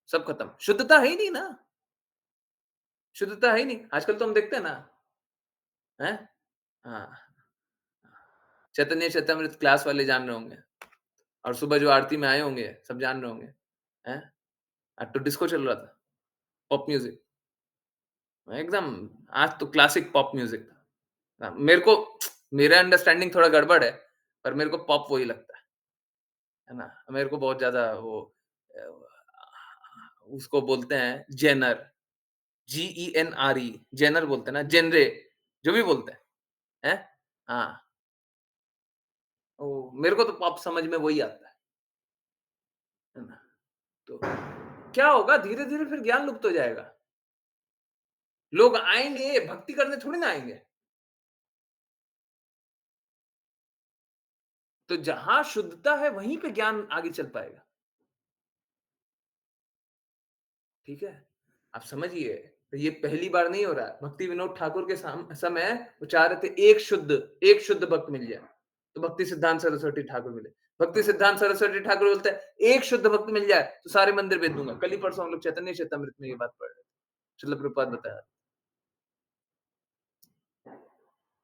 सब खत्म। शुद्धता है ही नहीं ना, शुद्धता है ही नहीं। आजकल तो हम देखते हैं ना, हैं? हाँ, चैतन्य चैतामृत क्लास वाले जान रहे होंगे, और सुबह जो आरती में आए होंगे सब जान रहे होंगे, हैं? आज तो डिस्को चल रहा था, पॉप म्यूजिक, एकदम आज तो क्लासिक पॉप म्यूजिक था। मेरे को, मेरा अंडरस्टैंडिंग थोड़ा गड़बड़ है, पर मेरे को पॉप वही लगता है ना? मेरे को बहुत ज्यादा वो उसको बोलते हैं जेनर, GENRE, जेनर बोलते हैं ना, जेनरे, जो भी बोलते हैं, हाँ, मेरे को तो पॉप समझ में वही आता है ना? तो क्या होगा, धीरे धीरे फिर ज्ञान लुप्त हो जाएगा। लोग आएंगे भक्ति करने, थोड़ी ना आएंगे। तो जहां शुद्धता है वहीं पे ज्ञान आगे चल पाएगा। ठीक है, आप समझिए, तो ये पहली बार नहीं हो रहा है। भक्ति विनोद ठाकुर के समय वो चाह रहे थे एक शुद्ध भक्त मिल जाए, तो भक्ति सिद्धांत सरस्वती ठाकुर मिले। भक्ति सिद्धांत सरस्वती ठाकुर बोलते हैं एक शुद्ध भक्त मिल जाए तो सारे मंदिर भेज दूंगा। कल ही परसों हम लोग चैतन्य चैतामृत में ये बात पढ़ रहे थे, श्रील प्रभुपाद बताया।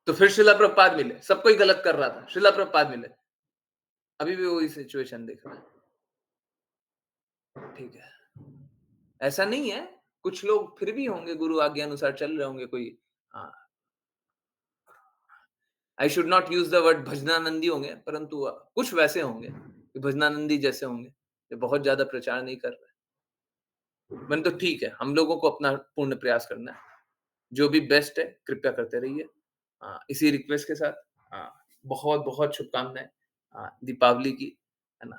तो फिर श्रील प्रभुपाद मिले, सब कोई गलत कर रहा था, श्रील प्रभुपाद मिले, अभी भी वही सिचुएशन देख रहा है। ठीक है, ऐसा नहीं है, कुछ लोग फिर भी होंगे गुरु आज्ञा अनुसार चल रहे होंगे, कोई I should not use the word भजनानंदी होंगे, परंतु कुछ वैसे होंगे, भजनानंदी जैसे होंगे, ये बहुत ज्यादा प्रचार नहीं कर रहे। मैंने तो ठीक है, हम लोगों को अपना पूर्ण प्रयास करना है, जो भी बेस्ट है कृपया करते रहिए। इसी रिक्वेस्ट के साथ बहुत बहुत शुभकामनाएं दीपावली की, है ना?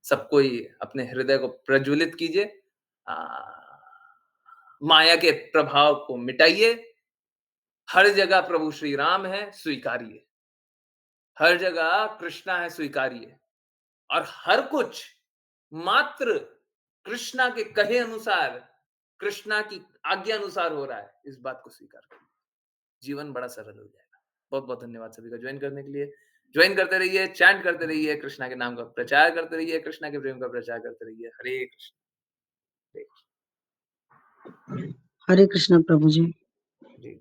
सब कोई अपने हृदय को प्रज्वलित कीजिए, माया के प्रभाव को मिटाइए। हर जगह प्रभु श्री राम है, स्वीकारिए। हर जगह कृष्णा है, स्वीकारिए। और हर कुछ मात्र कृष्णा के कहे अनुसार, कृष्णा की आज्ञा अनुसार हो रहा है, इस बात को स्वीकार करिए। जीवन बड़ा सरल हो जाएगा। बहुत बहुत धन्यवाद सभी का ज्वाइन करने के लिए। ज्वाइन करते रहिए, चैंट करते रहिए, कृष्णा के नाम का प्रचार करते रहिए, कृष्णा के प्रेम का प्रचार करते रहिए। हरे कृष्ण, हरे कृष्ण। हरे कृष्ण प्रभु जी। जी।